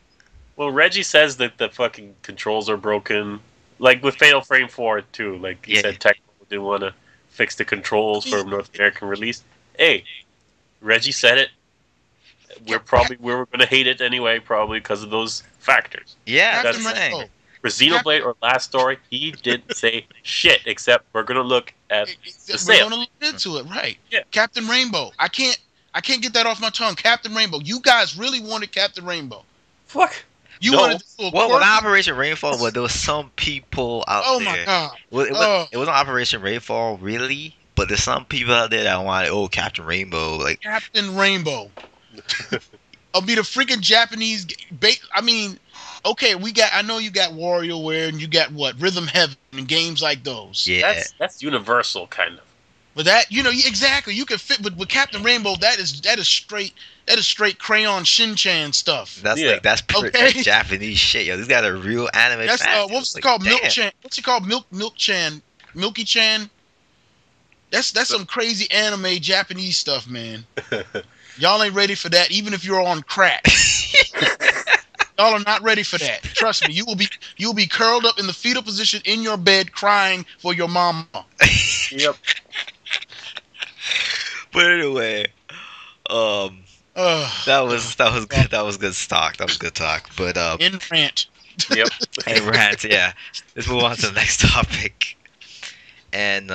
Well, Reggie says that the fucking controls are broken. Like with Fatal Frame 4, too. Like he Yeah. said, Tecmo didn't want to fix the controls for North American release. Hey, Reggie said it. We were going to hate it anyway, probably because of those factors. Yeah, Captain that's the Rainbow. thing. For Xenoblade or Last Story, he didn't say shit, except we're going to look at the We're sale. gonna look into it, right? Yeah. Captain Rainbow. I can't get that off my tongue. Captain Rainbow. You guys really wanted Captain Rainbow. Fuck. You No. wanted this little Well, with quirky- Operation Rainfall, well, there was some people out Oh there. my god. Well, Oh. it wasn't Operation Rainfall, really, but there's some people out there that wanted, oh, Captain Rainbow. Like, Captain Rainbow. I'll be the freaking Japanese. I mean, okay, I know you got WarioWare and you got what Rhythm Heaven and games like those. yeah. That's universal, kind of. But that exactly you can fit. But with Captain Rainbow, that is straight Crayon Shin-chan stuff. That's pretty Okay. Japanese shit, yo. These guys are real anime That's fans. what's it Like, called? damn. Milk-chan. What's it called? Milky-chan. That's some crazy anime Japanese stuff, man. Y'all ain't ready for that, even if you're on crack. Y'all are not ready for that. Trust me, you will be curled up in the fetal position in your bed, crying for your mama. Yep. But anyway, that was good. That was good talk. That was good talk. But In rant. Yep. hey, rant, yeah. Let's move on to the next topic. And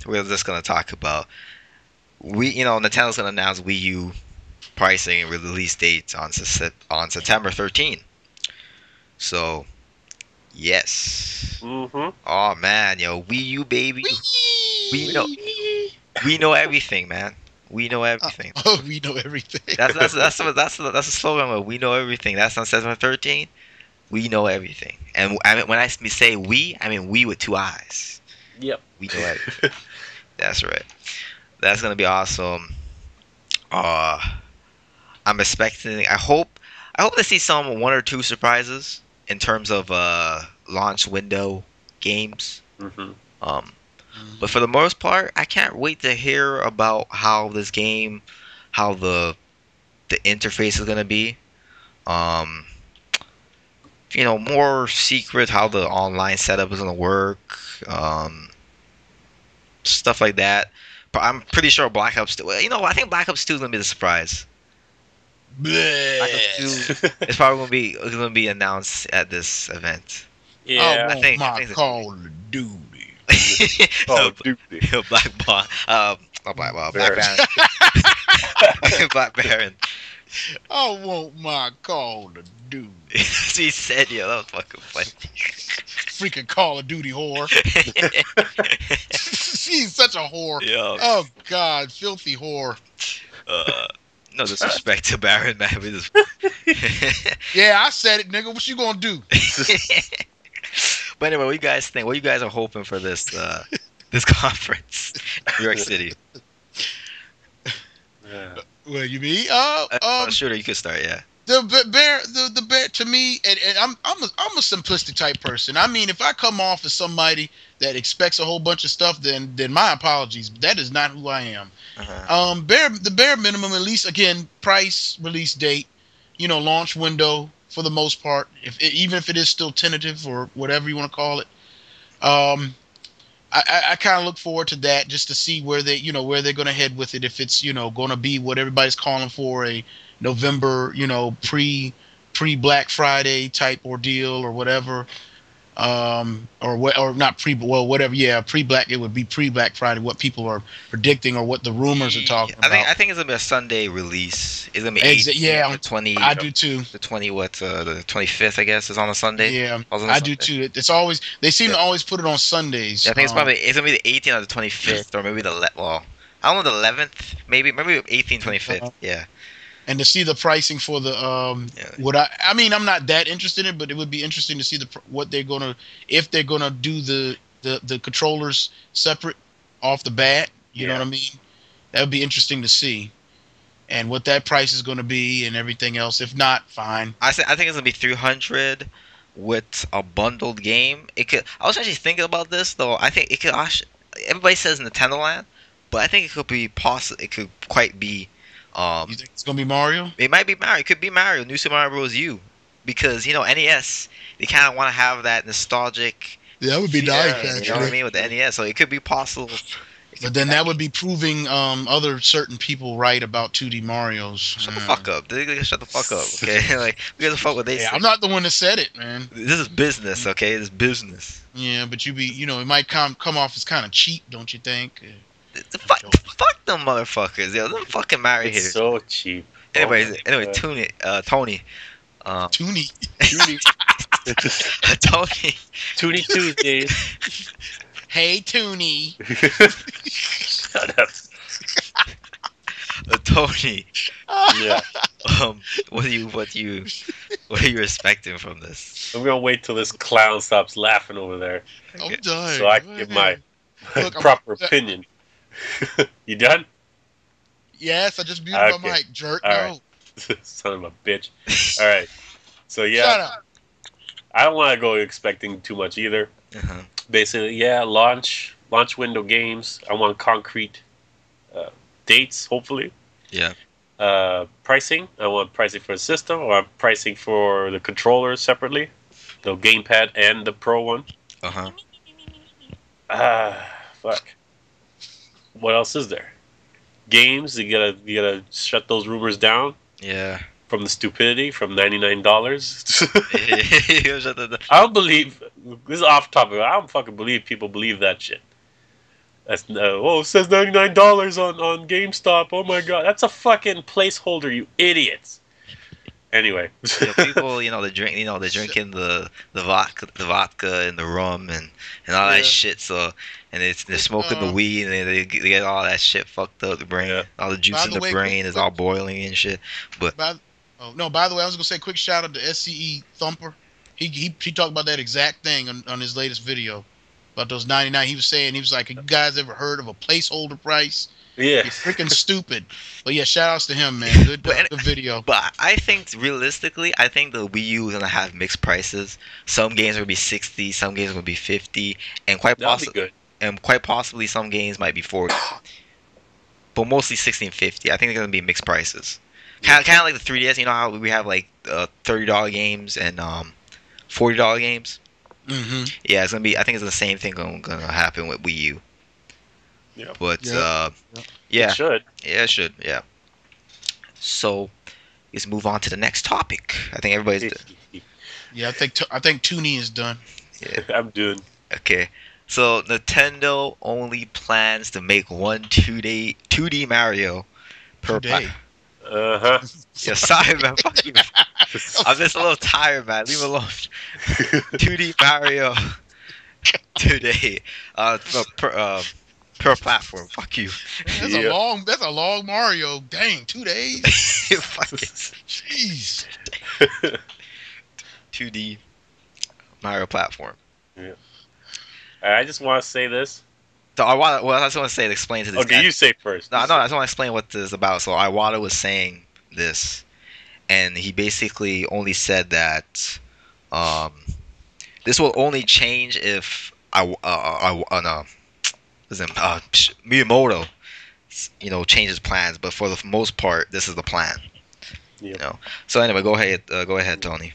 we're just gonna talk about Nintendo's gonna announce Wii U pricing and release dates on September 13th. So, yes. Mm-hmm. Oh man, yo, Wii U baby. We know everything, man. We know everything. Oh, we know everything. That's the slogan. Of we know everything. That's on September 13th. We know everything. And I mean, when I say we, I mean we with two eyes. Yep. We know everything. That's right. That's gonna be awesome. I'm I'm expecting. I hope to see some one or two surprises in terms of launch window games. Hmm. Um, but for the most part, I can't wait to hear about how this game, how the interface is gonna be. Um, more secret how the online setup is gonna work. Um, Stuff like that. But I'm pretty sure Black Ops 2. Well, I think Black Ops 2 is gonna be the surprise. Black Ops 2 is probably gonna be announced at this event. I Yeah. want my I think Call of Duty. Oh, dude. Black Bot, not Black Bot, Black Baron. Baron, Black Baron. I want my Call of Duty. She said, "Yeah, that was fucking funny." Freaking Call of Duty whore. She's such a whore. Yeah. Oh God, filthy whore. No disrespect to Baron, man. We just... Yeah, I said it, nigga. What you gonna do? But anyway, what you guys think? What you guys are hoping for this this conference, New York City? Yeah. Well, you mean? Shooter, you could start. Yeah. The bear to me, and I'm a simplistic type person. I mean, if I come off as somebody that expects a whole bunch of stuff, then my apologies. That is not who I am. Uh-huh. The bare minimum, at least again, price, release date, launch window for the most part. Even if it is still tentative or whatever you want to call it, I kind of look forward to that just to see where where they're going to head with it. If it's going to be what everybody's calling for, a November pre Black Friday type ordeal or whatever, or not whatever. Yeah, pre Black, it would be pre Black Friday. What people are predicting or what the rumors are talking about. I think it's gonna be a Sunday release. It's gonna be the 20. I do too. The 20 the 25th, I guess, is on a Sunday. Yeah, I do too. It's always they seem to always put it on Sundays. Yeah, I think it's gonna be the 18th or the 25th, or maybe I don't know, the 11th, maybe 18th, 25th. Yeah. And to see the pricing for the I mean, I'm not that interested in it, but it would be interesting to see if they're gonna do the controllers separate off the bat. You know what I mean? That would be interesting to see, and what that price is going to be and everything else. If not, fine. I think it's gonna be 300 with a bundled game. I was actually thinking about this though. I think it could. Everybody says Nintendo Land, but I think it could be possible. It could quite be. You think it's gonna be Mario? It might be Mario. It could be Mario. New Super Mario Bros. U, because NES. They kind of want to have that nostalgic. Yeah, that would be nice. Actually. You know what I mean with the NES. So it could be possible. But then that would be proving other certain people right about 2D Marios. Shut the fuck up. They shut the fuck up. Okay, like we gotta fuck what they say. I'm not the one that said it, man. This is business. Okay, this is business. Yeah, but it might come off as kind of cheap, don't you think? Fuck them motherfuckers, yo. Them fucking Mario haters. So cheap. Anyway, Tony. Toonie. Toonie. Tony. Toonie Tuesdays. Hey, Toonie. Shut up. Tony. Yeah. What are you expecting from this? I'm gonna wait till this clown stops laughing over there, I'm done. so I can give my proper opinion. You done? Yes, I just muted my mic, jerk. All no. right. Son of a bitch. All right. So yeah, Shut up. I don't want to go expecting too much either. Uh-huh. Basically, launch window games. I want concrete dates, hopefully. Yeah. Pricing. I want pricing for the system, or pricing for the controllers separately, the gamepad and the Pro one. Uh-huh. Fuck. What else is there? Games. You gotta shut those rumors down. Yeah. From the stupidity from $99. Shut I don't believe this is off topic. I don't fucking believe people believe that shit. That's it says $99 on GameStop. Oh my god, that's a fucking placeholder, you idiots. Anyway, people, they drink, they're drinking the vodka and the rum and all that shit. So, and they're smoking the weed and they get all that shit fucked up. The brain, all the juice in the brain is all boiling and shit. But by the way, I was gonna say quick shout out to SCE Thumper. He talked about that exact thing on his latest video about those 99. He was like, "Have you guys ever heard of a placeholder price?" Yeah. You're freaking stupid. But yeah, shout outs to him, man. Good, But good video. But I think realistically, I think the Wii U is gonna have mixed prices. Some games will be 60, some games will be 50, and That'll be good. quite possibly some games might be 40. But mostly 60 and 50. I think they're gonna be mixed prices. Kind of like the 3DS. You know how we have like $30 games and $40 games. Mm-hmm. Yeah, it's gonna be. I think it's the same thing gonna happen with Wii U. Yeah. But Yep. yeah, It should. yeah, it should. Yeah. So let's move on to the next topic. I think everybody's Yeah, I think Toonie is done. yeah. I'm doing. Okay. So Nintendo only plans to make one 2D Mario per Today. Uh-huh. Yeah, sorry man, fuck you. I'm just a little tired, man. Leave me alone. 2D Mario today. Per platform. Fuck you. That's a long Mario. Dang, 2 days. Fuck it. Jeez. 2D Mario platform. I just want to say this. So I just want to say to explain to this Okay, guy. you say first. No, I just want to explain what this is about. So Iwata was saying this, and he basically only said that this will only change if Miyamoto, changes plans. But for the most part, this is the plan. Yep. So anyway, go ahead, Tony.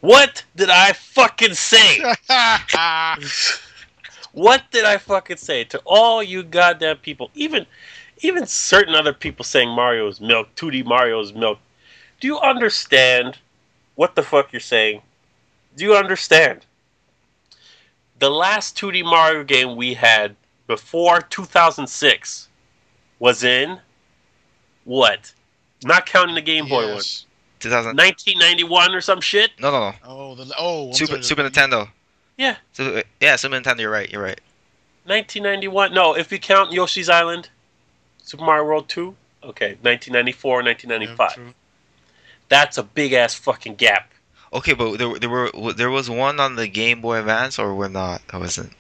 What did I fucking say? What did I fucking say to all you goddamn people? Even certain other people saying Mario is milk, 2D Mario is milk. Do you understand what the fuck you're saying? Do you understand? The last 2D Mario game we had before 2006 was in what? Not counting the Game Boy one. 2000. 1991 or some shit? No. I'm Super sorry. Nintendo. Yeah. Super Nintendo. You're right. 1991. No, if we count Yoshi's Island, Super Mario World 2. Okay, 1994, 1995. Yeah, true. That's a big ass fucking gap. Okay, but there was one on the Game Boy Advance, or we're not? I wasn't.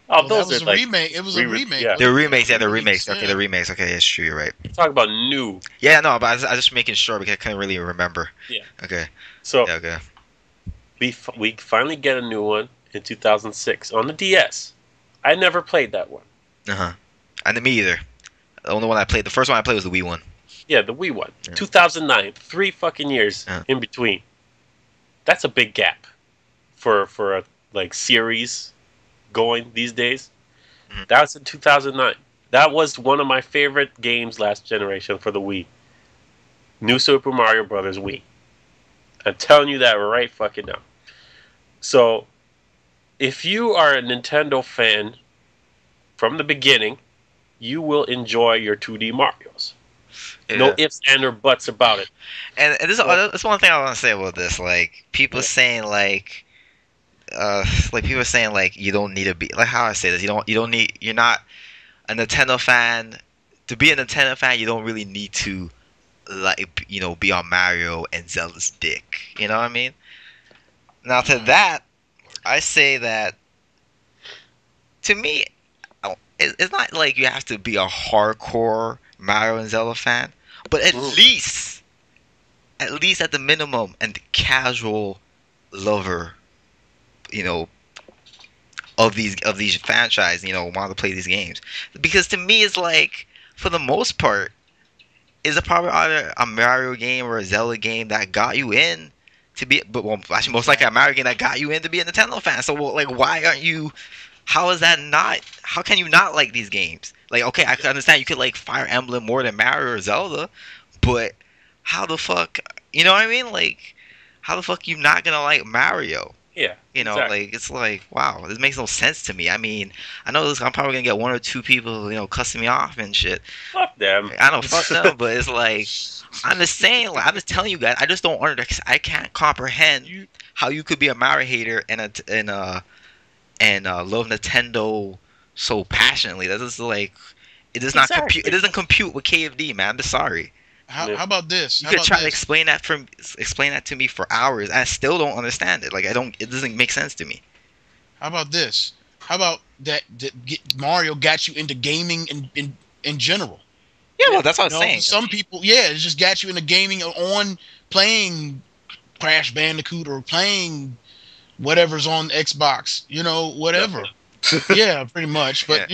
Oh, That those was are a like remake. It was a remake. yeah. They're remakes. Yeah, they're remakes. Yeah. Okay, they're remakes. Okay, it's true. You're right. talk about new. Yeah, no, but I was just making sure because I couldn't really remember. Yeah. Okay. So Yeah. Okay. we finally get a new one in 2006 on the DS. I never played that one. And me either. The only one I played, the first one I played was the Wii one. Yeah, the Wii one. Yeah. 2009. 3 fucking years in between. That's a big gap for a like series going these days. That was in 2009. That was one of my favorite games last generation for the Wii. New Super Mario Brothers Wii. I'm telling you that right fucking now. So, if you are a Nintendo fan from the beginning, you will enjoy your 2D Marios. Yeah. No ifs and or buts about it. And this one thing I want to say about this, like people saying like people saying like you don't need to be like how I say this, you're not a Nintendo fan. To be a Nintendo fan, you don't really need to be on Mario and Zelda's dick. You know what I mean? Now to that, I say that to me, it's not like you have to be a hardcore Mario and Zelda fan, but at least at the minimum, and the casual lover, of these franchise, want to play these games, because to me it's like for the most part, is it probably either a Mario game or a Zelda game that got you in to be, actually most likely a Mario game that got you in to be a Nintendo fan. So why aren't you? How is that not? How can you not like these games? Like, okay, I can understand you could like Fire Emblem more than Mario or Zelda, but how the fuck? You know what I mean? Like, how the fuck you not gonna like Mario? Yeah. Exactly. Like, it's like, wow, this makes no sense to me. I mean, I know I'm probably gonna get one or two people, cussing me off and shit. Fuck them. I know, fuck them, but it's like, I'm just saying, like, I'm just telling you guys, I just don't understand. I can't comprehend how you could be a Mario hater and love Nintendo so passionately. That's just like, it does not compute. It doesn't compute with KFD, man. I'm just sorry. How about this? You could try to explain that to me for hours. I still don't understand it. Like, it doesn't make sense to me. How about this? How about Mario got you into gaming in general? Yeah, Yeah. well, that's what I You was know, saying. some people, yeah, it just got you into gaming on playing Crash Bandicoot or playing whatever's on Xbox. You know, whatever. Nothing. Yeah, pretty much. Yeah, But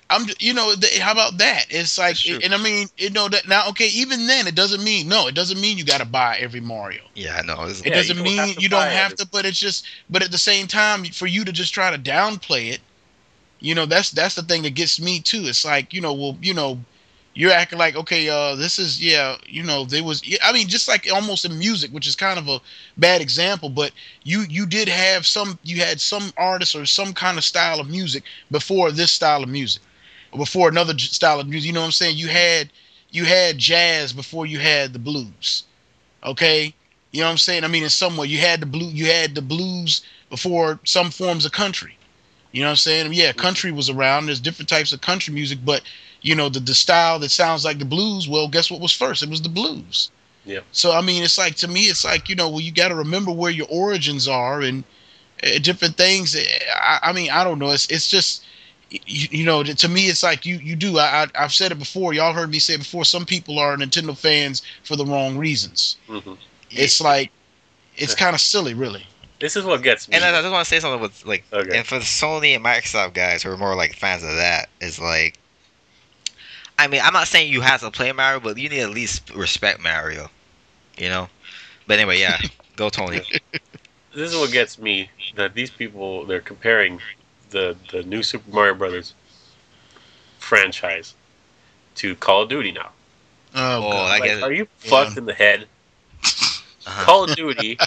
how about that? It's that's like, true. and I mean, that now, okay, even then, it doesn't mean no, it doesn't mean you got to buy every Mario. Yeah, I know. It's, It Yeah, you doesn't don't have mean to you don't buy have everything. to, but it's just, but at the same time, for you to just try to downplay it, that's the thing that gets me too. It's like, well, you're acting like, okay, this is, yeah, there was, I mean, just like almost in music, which is kind of a bad example, but you had some artists or some kind of style of music before this style of music, or before another style of music. You know what I'm saying? You had jazz before you had the blues. Okay, you know what I'm saying? I mean, in some way, you had the blues before some forms of country. You know what I'm saying? Yeah, Mhm. country was around. There's different types of country music, but the style that sounds like the blues. Well, guess what was first? It was the blues. Yeah. So I mean, it's like, to me, it's like, well, you got to remember where your origins are and different things. I mean, I don't know. It's just, to me, it's like you do. I've said it before. Y'all heard me say it before. Some people are Nintendo fans for the wrong reasons. Hmm. yeah, It's like, it's kind of silly, really. This is what gets and me. I just want to say something with like, Okay. and for the Sony and Microsoft guys who are more like fans of that, is like, I mean, I'm not saying you have to play Mario, but you need to at least respect Mario, you know. But anyway, yeah, go Tony. This is what gets me. That these people, they're comparing the new Super Mario Brothers franchise to Call of Duty now. Oh Oh, I God. Like, get it. are you Yeah. fucked in the head? Uh-huh. Call of Duty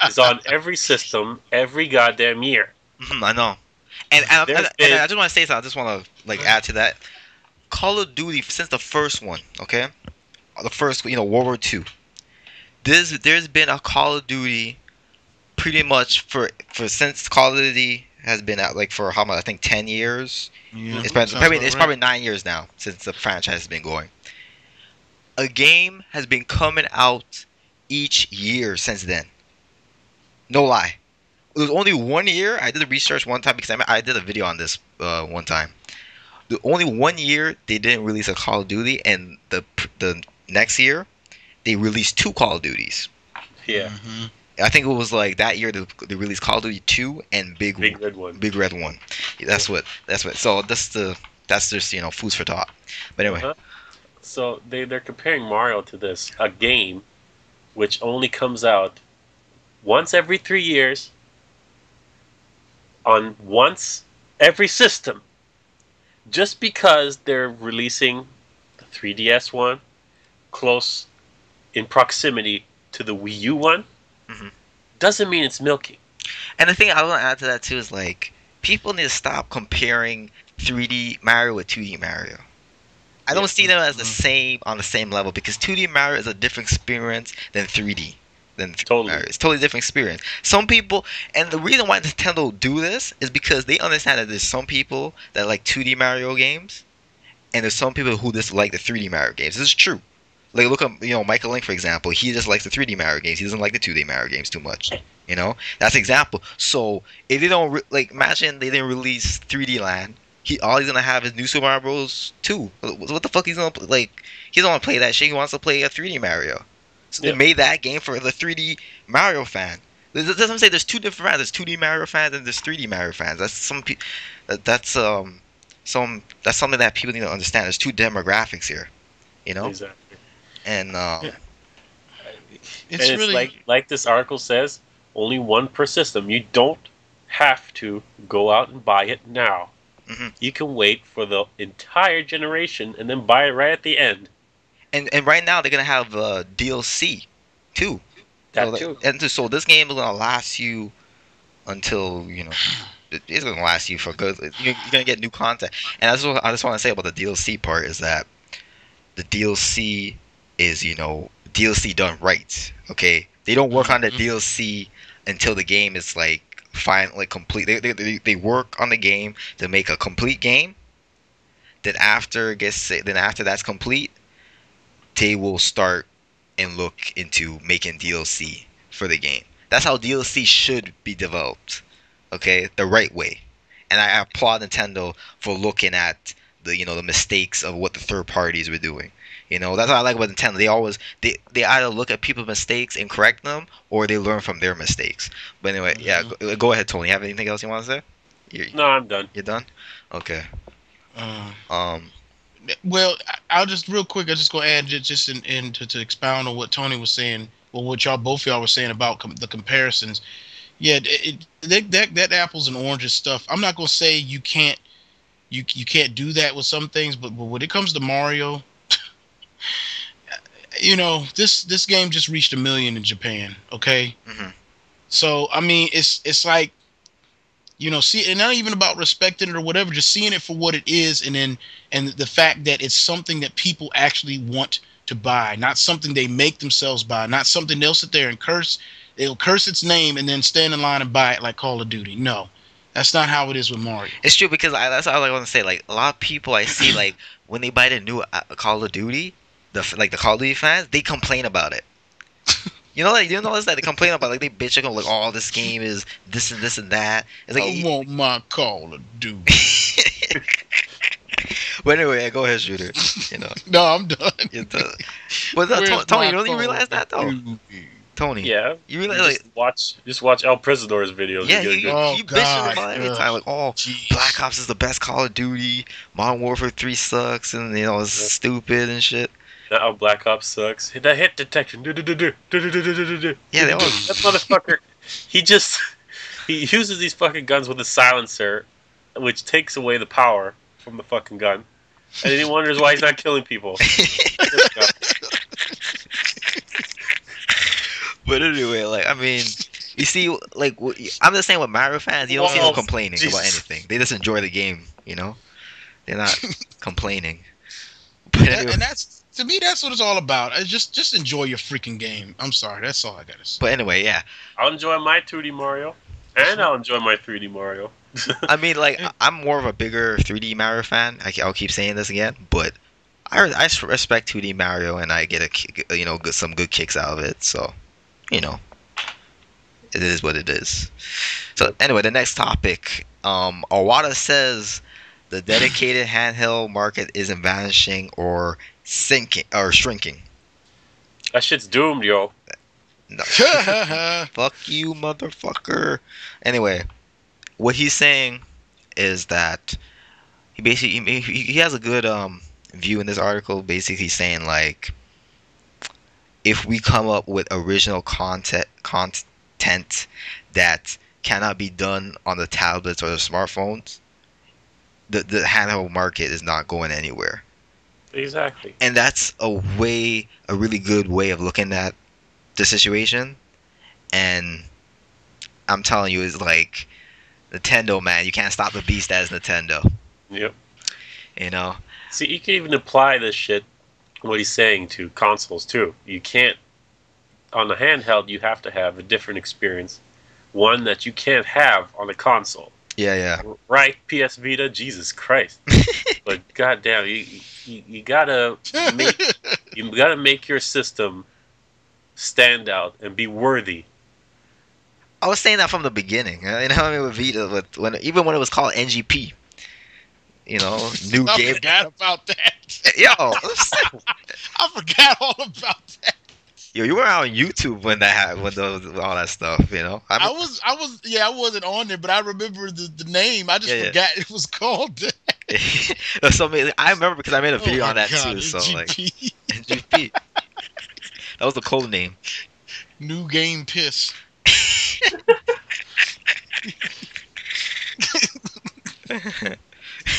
is on every system every goddamn year. I know. And There's been I just want to say something. I just want to like add to that. Call of Duty since the first one, okay, the first, World War II. There's been a Call of Duty pretty much for since Call of Duty has been out, like, for how much? I think 10 years. Yeah. It's Mhm. probably, Sounds about it's right. probably 9 years now since the franchise has been going. A game has been coming out each year since then. No lie. It was only 1 year. I did the research one time because I did a video on this one time. The only 1 year they didn't release a Call of Duty, and the next year they released two Call of Duties. yeah, Hmm. I think it was like that year they released Call of Duty 2 and big red one. Big Red 1. Yeah. That's what. So that's just, foods for thought. But anyway, Uh-huh. So they're comparing Mario to this, a game which only comes out once every 3 years on once every system, just because they're releasing the 3DS one close in proximity to the Wii U one, hmm doesn't mean it's milking. and the thing I want to add to that too is, like, people need to stop comparing 3D Mario with 2D Mario. I Yeah. don't see them as the Mhm. same on the same level, because 2D Mario is a different experience than 3D. Than 3D Totally. Mario. It's totally different experience. Some people, and the reason why Nintendo do this is because they understand that there's some people that like 2D Mario games, and there's some people who just like the 3D Mario games. This is true. Like, look at, Michael Link, for example. He just likes the 3D Mario games. He doesn't like the 2D Mario games too much. That's example. So if they don't like, imagine they didn't release 3D Land. All he's gonna have is New Super Mario Bros. 2. What the fuck he's gonna like? He doesn't want to play that shit. He wants to play a 3D Mario. So they Yeah. made that game for the 3D Mario fan. It doesn't say there's two different fans. There's 2D Mario fans and there's 3D Mario fans. That's something that people need to understand. There's two demographics here, you know, Exactly. and Yeah. And It's it's really, like this article says, only one per system. You don't have to go out and buy it now. mhm. You can wait for the entire generation and then buy it right at the end. and right now they're gonna have DLC too. That too. So this game is gonna last you until, it's gonna last you for good. You're gonna get new content, and that's what I just want to say about the DLC part, is that the DLC is, DLC done right. Okay, they don't work on the Mhm. DLC until the game is like fine, like complete. They work on the game to make a complete game. Then after that's complete, they will start and look into making DLC for the game. That's how DLC should be developed. Okay, the right way. and I applaud Nintendo for looking at the mistakes of what the third parties were doing. That's what I like about Nintendo. They either look at people's mistakes and correct them, or they learn from their mistakes. But anyway, yeah, go ahead, Tony. You have anything else you want to say? No, I'm done. You're done? Okay. Uh, well, I'll just real quick. I just go add just to expound on what Tony was saying, or what both y'all were saying about the comparisons. Yeah, that apples and oranges stuff. I'm not gonna say you can't do that with some things, but when it comes to Mario, this game just reached 1 million in Japan. Okay, so I mean, it's like, see, and not even about respecting it or whatever, just seeing it for what it is, and the fact that it's something that people actually want to buy, not something they make themselves buy, not something they'll sit there and curse. They'll curse its name and then stand in line and buy it like Call of Duty. No, that's not how it is with Mario. It's true, because that's all I want to say. Like, a lot of people I see, like, when they buy the new Call of Duty, the Call of Duty fans, they complain about it. You notice that they complain about, like, they bitch about, like, oh, this game is this and this and that. It's like, I want my Call of Duty. But anyway, go ahead, Shooter. No, I'm done. You're done. But Tony, don't you realize that though? Tony, yeah, you realize, just watch El Prisoner's videos. Yeah, he bitches about every time, like, oh, Jeez. Black Ops is the best Call of Duty, Modern Warfare 3 sucks, and it's stupid and shit. Now Black Ops sucks. That hit detection. Yeah, they all. That motherfucker. He uses these fucking guns with a silencer, which takes away the power from the fucking gun, and then he wonders why he's not killing people. But anyway, like, I mean, you see, like, I'm the same with Mario fans. You don't see them complaining about anything. They just enjoy the game. They're not complaining. But anyway. And that's, to me, that's what it's all about. Just enjoy your freaking game. I'm sorry, that's all I gotta say. But anyway, yeah. I'll enjoy my 2D Mario, and I'll enjoy my 3D Mario. I mean, like, I'm more of a bigger 3D Mario fan. I'll keep saying this again, but I respect 2D Mario, and I get some good kicks out of it. So, it is what it is. So anyway, the next topic. Iwata says the dedicated handheld market isn't vanishing or shrinking. That shit's doomed, yo. No. Fuck you, motherfucker. Anyway, what he's saying is that he has a good view in this article. Basically saying, like, if we come up with original content that cannot be done on the tablets or the smartphones, the handheld market is not going anywhere. Exactly. And that's a really good way of looking at the situation. And I'm telling you, it's like, Nintendo, man, you can't stop the beast as Nintendo. Yep. See, you can even apply this shit, what he's saying, to consoles too. You can't, on the handheld, you have to have a different experience, one that you can't have on a console. Yeah. Right, PS Vita, Jesus Christ. But goddamn, you gotta make your system stand out and be worthy. I was saying that from the beginning. With Vita, even when it was called NGP. New game. I forgot about that. Yo, I forgot all about that. Yo, you were on YouTube when all that stuff. I wasn't on there, but I remember the name. I just forgot it was called that. So I remember because I made a video on that too. So NGP. Like, NGP. That was the code name. New game piss.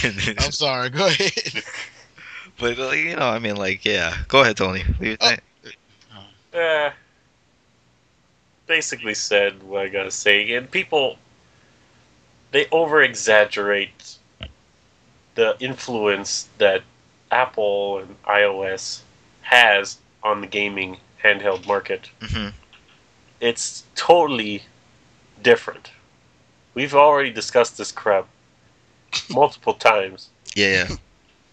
I'm sorry. Go ahead. But I mean, like, yeah. Go ahead, Tony. What do you think? Basically said what I gotta say. And people, they over-exaggerate the influence that Apple and iOS has on the gaming handheld market. Mm-hmm. It's totally different. We've already discussed this crap multiple times. Yeah.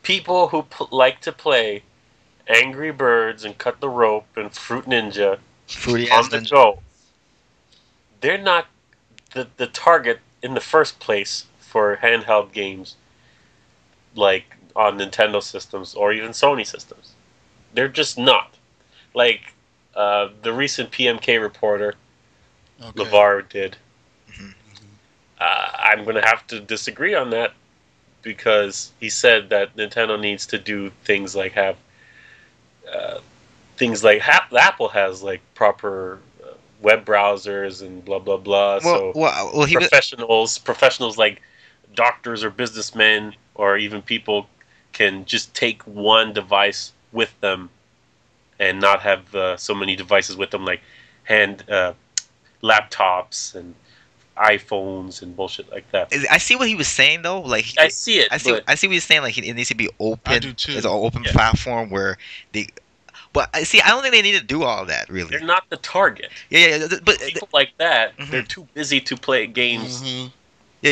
People who like to play Angry Birds and Cut the Rope and Fruit Ninja on the go, they're not the target in the first place for handheld games like on Nintendo systems or even Sony systems. They're just not. Like the recent PMK reporter Okay. LeVar did. Mhm. I'm going to have to disagree on that because he said that Nintendo needs to do things like have Apple has like proper web browsers and blah blah blah. So He was. professionals like doctors or businessmen or even people can just take one device with them and not have so many devices with them like hand laptops and iPhones and bullshit like that. I see what he was saying though. Like I see it, I see. but I see what he's saying. Like it needs to be open. I do too. It's an open Yeah. platform where they. But I see. I don't think they need to do all that really. they're not the target. Yeah. But People like that, Mhm. they're too busy to play games Mhm.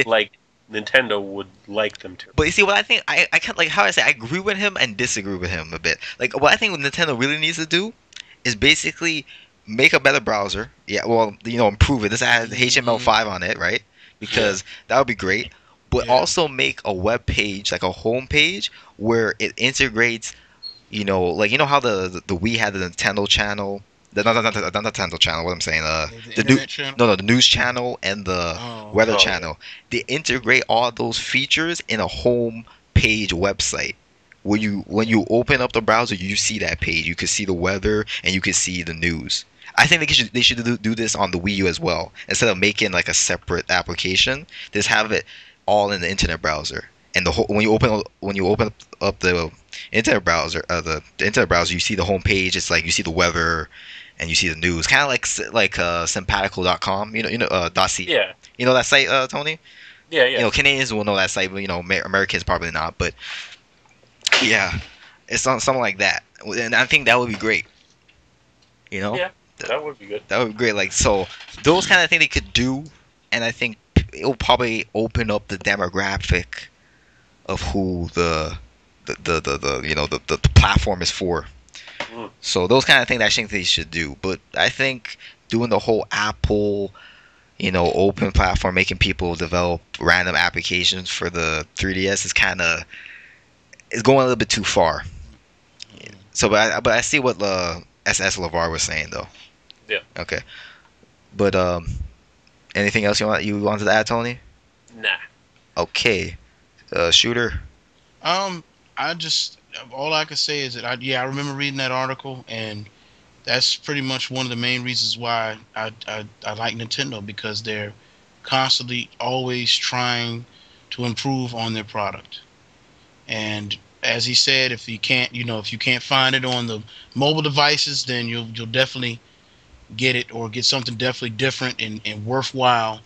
like Nintendo would like them to. But you see, what I think, I can't, like, how I say, I agree with him and disagree with him a bit. Like, what I think Nintendo really needs to do is basically make a better browser. Yeah, well, improve it. This has HTML5 on it, right? Because that would be great. But Yeah. also make a web page, like a home page, where it integrates, like, how the Wii had the Nintendo channel. Not the Nintendo channel, what I'm saying, The internet channel? no, the news channel and the Oh. weather Oh, channel. They integrate all those features in a home page website. When you open up the browser, you see that page. You can see the weather and you can see the news. I think they should do this on the Wii U as well. Instead of making like a separate application, just have it all in the internet browser. And when you open up the internet browser, the internet browser, you see the home page. It's like you see the weather and you see the news, kind of like simpatico.com, .ca. Yeah, You know that site, Tony? yeah. Canadians will know that site, but Americans probably not. But yeah, it's something like that, and I think that would be great. Yeah, that would be good. That would be great. Like, so those kind of things they could do, and I think it will probably open up the demographic of who the platform is for. Mm. So those kind of things I think they should do. But I think doing the whole Apple, open platform, making people develop random applications for the 3DS is going a little bit too far. So, but I see what SS LeVar was saying though. Yeah. Okay. But anything else you wanted to add, Tony? Nah. Okay. Shooter. All I can say is that I remember reading that article, and that's pretty much one of the main reasons why I like Nintendo, because they're constantly always trying to improve on their product. And as he said, if you can't find it on the mobile devices, then you'll definitely get it, or get something definitely different and worthwhile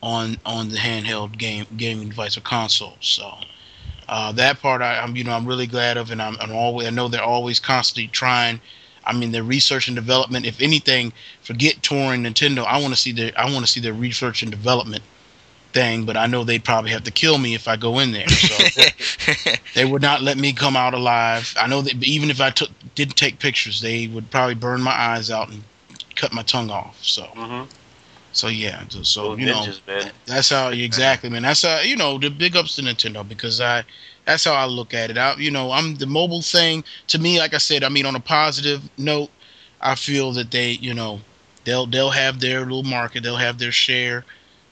on the handheld gaming device or console. So that part I'm really glad of, and I know they're always constantly trying. I mean, their research and development. If anything, forget touring Nintendo. I want to see their research and development thing. But I know they'd probably have to kill me if I go in there. So they would not let me come out alive. I know that even if I didn't take pictures, they would probably burn my eyes out and cut my tongue off. So. Mm-hmm. So yeah, so ninjas, man. that's how exactly, man. That's how the big ups to Nintendo, because that's how I look at it. I'm the mobile thing. To me, like I said, on a positive note, I feel that they'll have their little market, they'll have their share,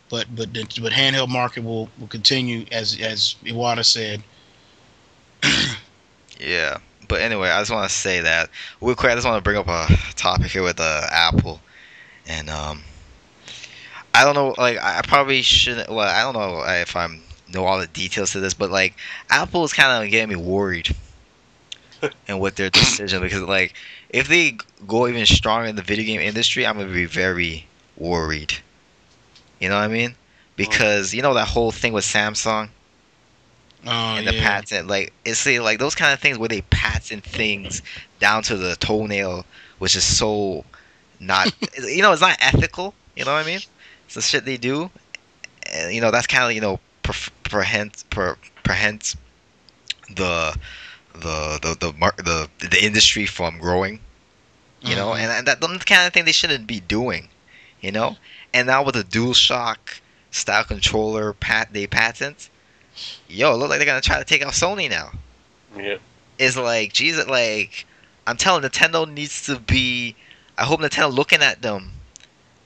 but handheld market will continue as Iwata said. Yeah. But anyway, I just want to say that real quick. I just want to bring up a topic here with Apple, and I don't know, like, I probably shouldn't, well, I don't know if I know all the details to this, but, like, Apple is kind of getting me worried and with their decision, because, like, if they go even stronger in the video game industry, I'm going to be very worried. You know what I mean? Because, that whole thing with Samsung and the patent, like, it's like those kind of things where they patent things down to the toenail, which is so not, it's not ethical, you know what I mean? It's the shit they do, and that's kind of prevents the industry from growing, and that's the kind of thing they shouldn't be doing, And now with the DualShock style controller they patent. Yo, it look like they're gonna try to take out Sony now. Yeah. It's like, Jesus, like, I'm telling Nintendo needs to be. I hope Nintendo looking at them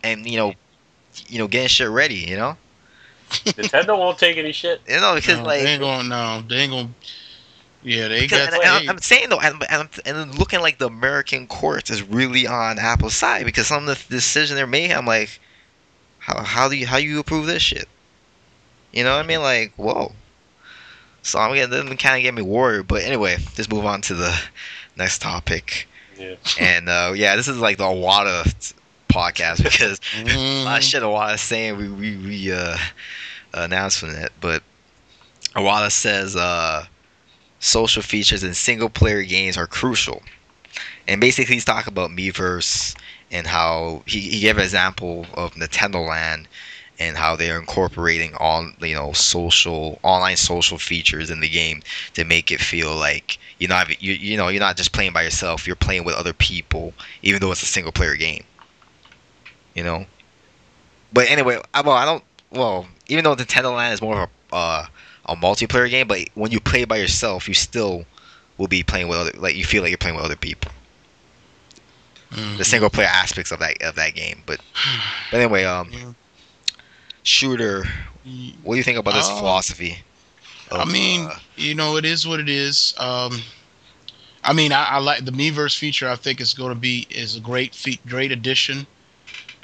and getting shit ready. Nintendo won't take any shit. Because No, like they ain't going. No, they ain't going. Yeah, they because, got. I'm saying though, and looking like the American courts is really on Apple's side because some of the decision they're making, I'm like, how do you approve this shit? You know what I mean? Like, whoa. So I'm getting kind of get me worried. But anyway, let's move on to the next topic. Yeah. And yeah, this is like the Iwata podcast because a lot of shit Iwata's saying we announcing it. But Iwata says social features in single player games are crucial. And basically he's talking about Miiverse and how he gave an example of Nintendo Land and how they're incorporating all online social features in the game to make it feel like you're not just playing by yourself, you're playing with other people, even though it's a single player game. But anyway, even though Nintendo Land is more of a multiplayer game, but when you play by yourself, you still will be playing with you feel like you're playing with other people. The single player aspects of that game, but anyway, Shooter, what do you think about this philosophy? It is what it is. I like the Miiverse feature. I think is a great addition,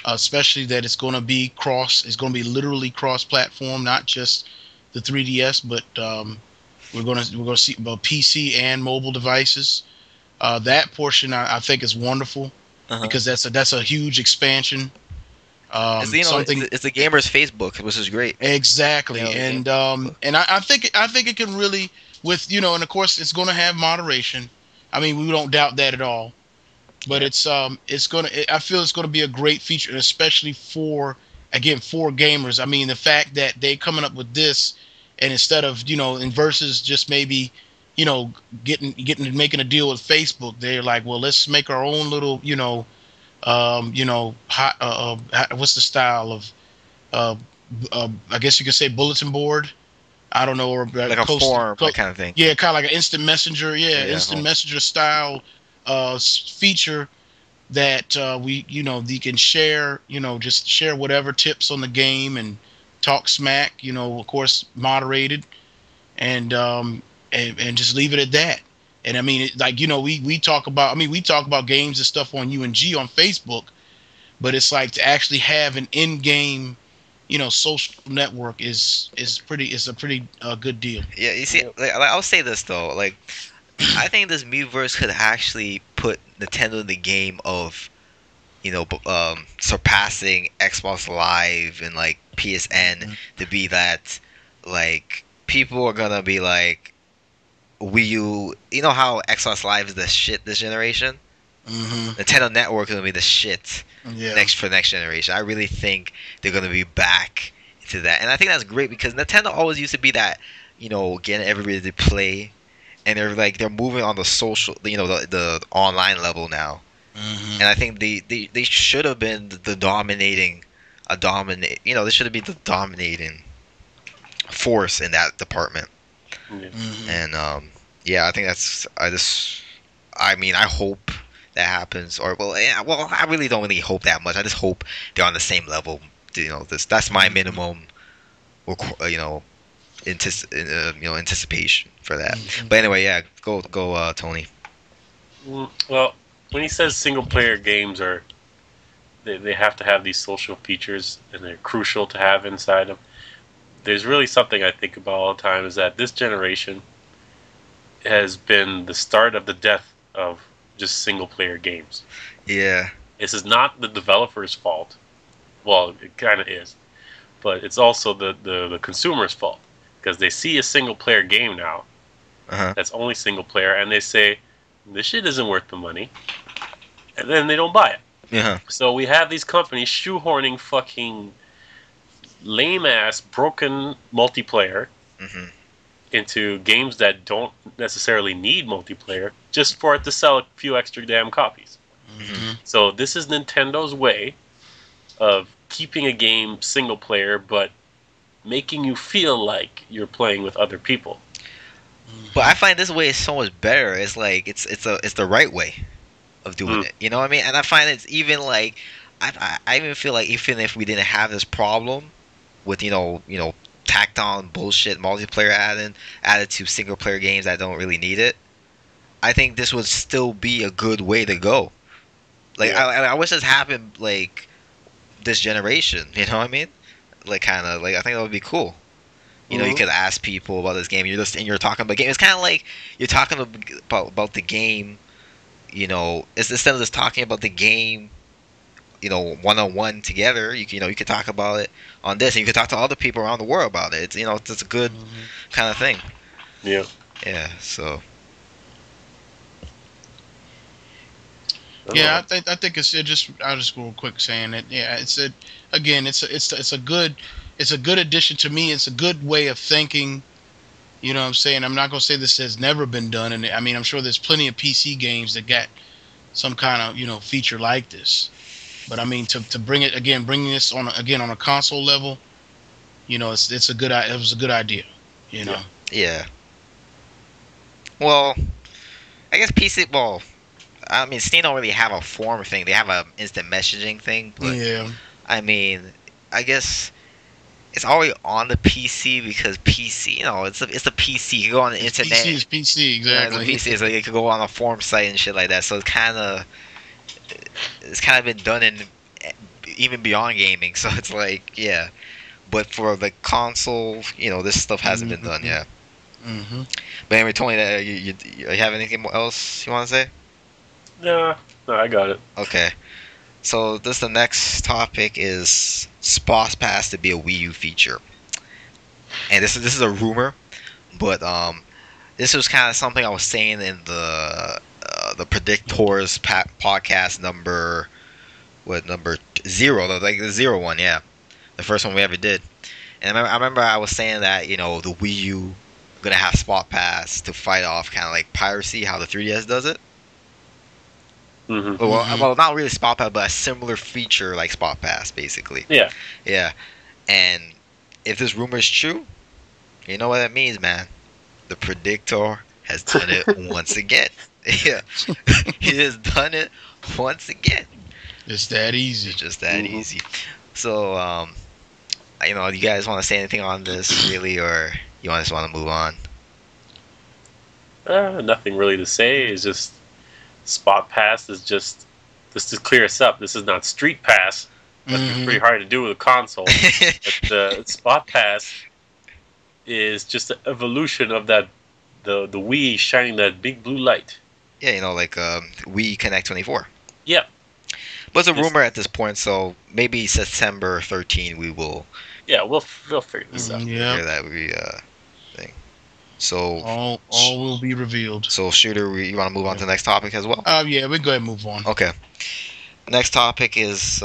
especially that it's going to be It's going to be literally cross-platform, not just the 3DS, but we're going to see both PC and mobile devices. That portion I think is wonderful because that's a huge expansion. It's the gamer's Facebook, which is great. Exactly, and I think it can really and of course it's going to have moderation. I mean, we don't doubt that at all. But I feel it's going to be a great feature, especially for gamers. I mean, the fact that they coming up with this, and instead of in versus just maybe making a deal with Facebook, they're like, well, let's make our own little what's the style of I guess you could say bulletin board. I don't know, or like a forum, that kind of thing. Yeah, kind of like an instant messenger. Yeah, instant messenger style feature that you can share. Just share whatever tips on the game and talk smack. Of course, moderated, and just leave it at that. And I mean, we talk about games and stuff on UNG on Facebook, but it's like to actually have an in-game, social network is a pretty good deal. Yeah, you see, I'll say this though, I think this Miiverse could actually put Nintendo in the game of, surpassing Xbox Live and PSN to be that, people are gonna be like, Wii U, how Xbox Live is the shit this generation? Nintendo Network is going to be the shit next generation. I really think they're going to be back to that. And I think that's great because Nintendo always used to be that, getting everybody to play. And they're moving on the social, the online level now. And I think they should have been they should have been the dominating force in that department. And I think I hope that happens. I really don't really hope that much. I just hope they're on the same level. That's my minimum. Anticipation for that. But anyway, go, Tony. Well, when he says single player games they have to have these social features and they're crucial to have inside them. There's really something I think about all the time is that this generation has been the start of the death of just single player games. Yeah. This is not the developer's fault. Well, it kind of is. But it's also the consumer's fault. Because they see a single player game now that's only single player and they say, this shit isn't worth the money. And then they don't buy it. Yeah. So we have these companies shoehorning fucking lame-ass, broken multiplayer into games that don't necessarily need multiplayer just for it to sell a few extra damn copies. So this is Nintendo's way of keeping a game single player, but making you feel like you're playing with other people. But I find this way is so much better. It's like it's the right way of doing it. You know what I mean? And I find it's even like I even feel like even if we didn't have this problem with tacked on bullshit multiplayer added to single player games that don't really need it, I think this would still be a good way to go. Like I wish this happened like this generation. You know what I mean? Like kind of like I think that would be cool. You could ask people about this game. You're talking about the game. It's kind of like you're talking about the game. It's instead of just talking about the game, one on one together. You could talk about it on this, and you could talk to other people around the world about it. It's a good kind of thing. Yeah. Yeah. So. Yeah, I think I'll just go real quick saying that. Yeah, it's a good addition to me. It's a good way of thinking. You know what I'm saying? I'm not gonna say this has never been done, and I mean I'm sure there's plenty of PC games that got some kind of feature like this. But I mean to bring this on a console level, it was a good idea. Yeah. Well, I guess PC. Well, I mean, Steam don't really have a form thing. They have a instant messaging thing. But, yeah. I mean, I guess it's already on the PC because PC, it's a PC. You can go on the internet. PC is PC, exactly. It's a PC, so you can go on a forum site and shit like that. So it's kind of been done in even beyond gaming. So it's like, yeah. But for the console, this stuff hasn't been done yet. Mm-hmm. But anyway, Tony, you have anything else you want to say? No, I got it. Okay. So the next topic is Spots Pass to be a Wii U feature. And this is a rumor, but this was kind of something I was saying in the PredicTOR's podcast number 0, the 0 one, yeah. The first one we ever did. And I remember I was saying that, the Wii U gonna have Spot Pass to fight off kind of like piracy, how the 3DS does it. Mm-hmm. Well, not really Spot Pass, but a similar feature like Spot Pass, basically. Yeah. Yeah. And if this rumor is true, you know what that means, man. The PredicTOR has done it once again. Yeah. He has done it once again. It's that easy. It's just that easy. So, do you guys want to say anything on this, really, or you just want to move on? Nothing really to say. It's just Spot Pass is just to clear us up. This is not Street Pass. That's pretty hard to do with a console. But the Spot Pass is just an evolution of that the Wii shining that big blue light. Yeah, like Wii Connect 24. Yeah. But it's a rumor at this point, so maybe September 13 we will. Yeah, we'll figure this out. Yeah. Figure that thing. So all will be revealed. So Shooter, you want to move on to the next topic as well? Yeah, we go ahead and move on. Okay. Next topic is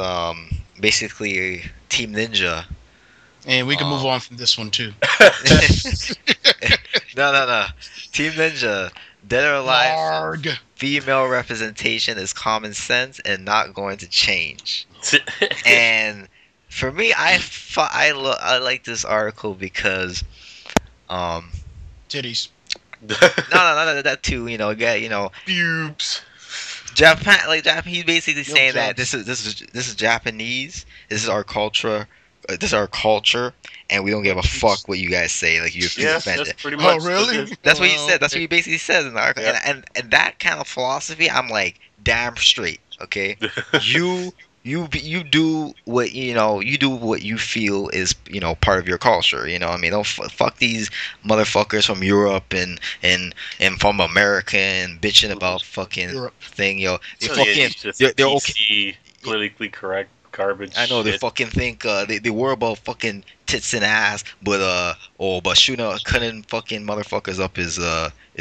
basically Team Ninja. And we can move on from this one too. No. Team Ninja, Dead or Alive. Arg. Female representation is common sense and not going to change. And for me, I like this article because titties. no, that too. Boobs. Japan. He's basically saying that this is Japanese. This is our culture. This is our culture, and we don't give a fuck what you guys say. Like you feel offended. That's pretty much. Oh, really? That's what he said. That's what he basically says in the article. Yeah. And that kind of philosophy, I'm like, damn straight. Okay, you do what you do what you feel is part of your culture. You know what I mean? Don't fuck these motherfuckers from Europe and from America and bitching about fucking Europe. thing. They're they're okay. PC, politically correct garbage. I know they shit. fucking think they worry about fucking tits and ass, but shooting cutting fucking motherfuckers up is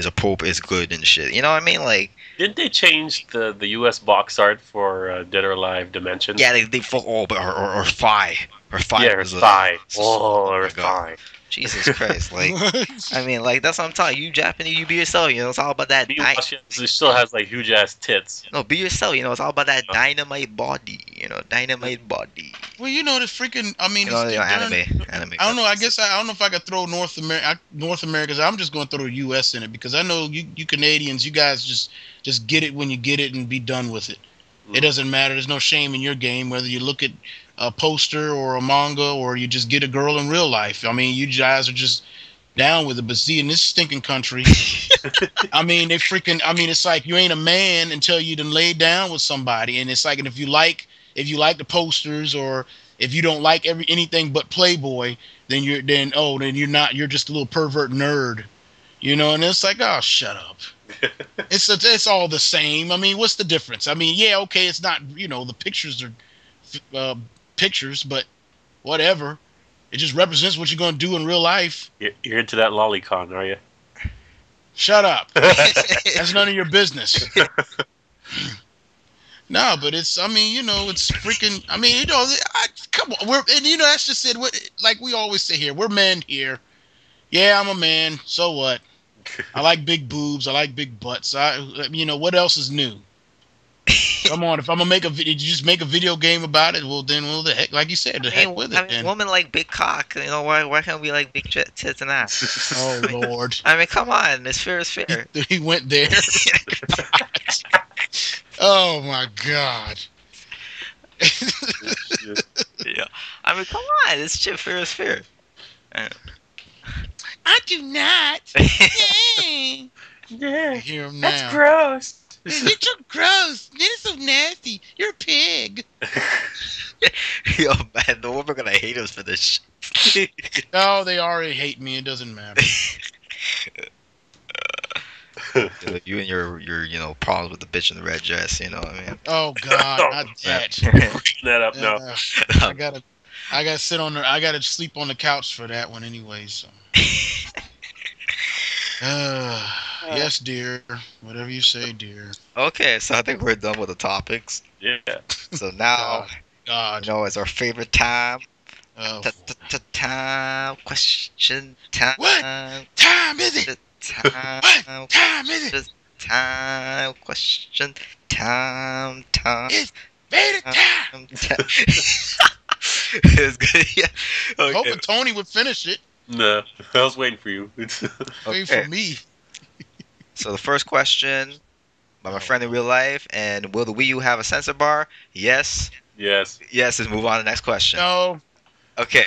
appropriate, is good and shit. You know what I mean? Like, Didn't they change the US box art for Dead or Alive Dimensions? yeah, they fuck or thigh. Her thigh. Yeah, her was, thigh. oh Her my God. thigh. Jesus Christ, like, I mean, like that's what I'm telling you. You Japanese, you be yourself. You know, it's all about that. Meanwhile, she still has like huge ass tits. No, be yourself. You know, it's all about that dynamite body. You know, dynamite body. Well, you know the freaking. I mean, You know, anime. I don't know. I guess I don't know if I could throw North America. I'm just going to throw the U.S. in it because I know you Canadians. You guys just get it when you get it and be done with it. It doesn't matter. There's no shame in your game whether you look at a poster or a manga or you just get a girl in real life. I mean, you guys are just down with it. But see, in this stinking country, I mean, it's like you ain't a man until you done laid down with somebody. And it's like, and if you like the posters or if you don't like anything but Playboy, then you're not. You're just a little pervert nerd, you know. And it's like, oh, shut up. It's all the same. I mean, what's the difference? I mean, yeah, okay, it's not, the pictures are pictures, but whatever. It just represents what you're going to do in real life. You're into that lolicon, are you? Shut up. That's none of your business. No, but it's freaking. I mean, come on. That's just it. Like we always say here, we're men here. Yeah, I'm a man. So what? I like big boobs. I like big butts. What else is new? Come on, if I'm gonna make a video, just make a video game about it. Well, the heck, like you said, the heck with it. Then. Women like big cock. You know why can't we like big tits and ass? Oh Lord! I mean, come on, it's fair is fair. He went there. Oh my God! Yeah, I mean, come on, it's shit fair is fair. I do not. Yeah, hear him now. That's gross. You're so gross. This is so nasty. You're a pig. Yo, man, the women are gonna hate us for this shit. No, they already hate me. It doesn't matter. You and your problems with the bitch in the red dress. You know what I mean? Oh God, not that. Bring that up now. I gotta sit on I gotta sleep on the couch for that one anyway. So. Yes, dear. Whatever you say, dear. Okay, so I think we're done with the topics. Yeah. So now, God. it's our favorite time. Oh. Time. Question time. What time is it? Time. What time is it? Time. Question time. It's beta time. It's good. Yeah. Okay. Hoping Tony would finish it. No, I was waiting for you. Waiting for me. So the first question by my friend in real life, and will the Wii U have a sensor bar? Yes. Yes. Yes, let's move on to the next question. No. Okay.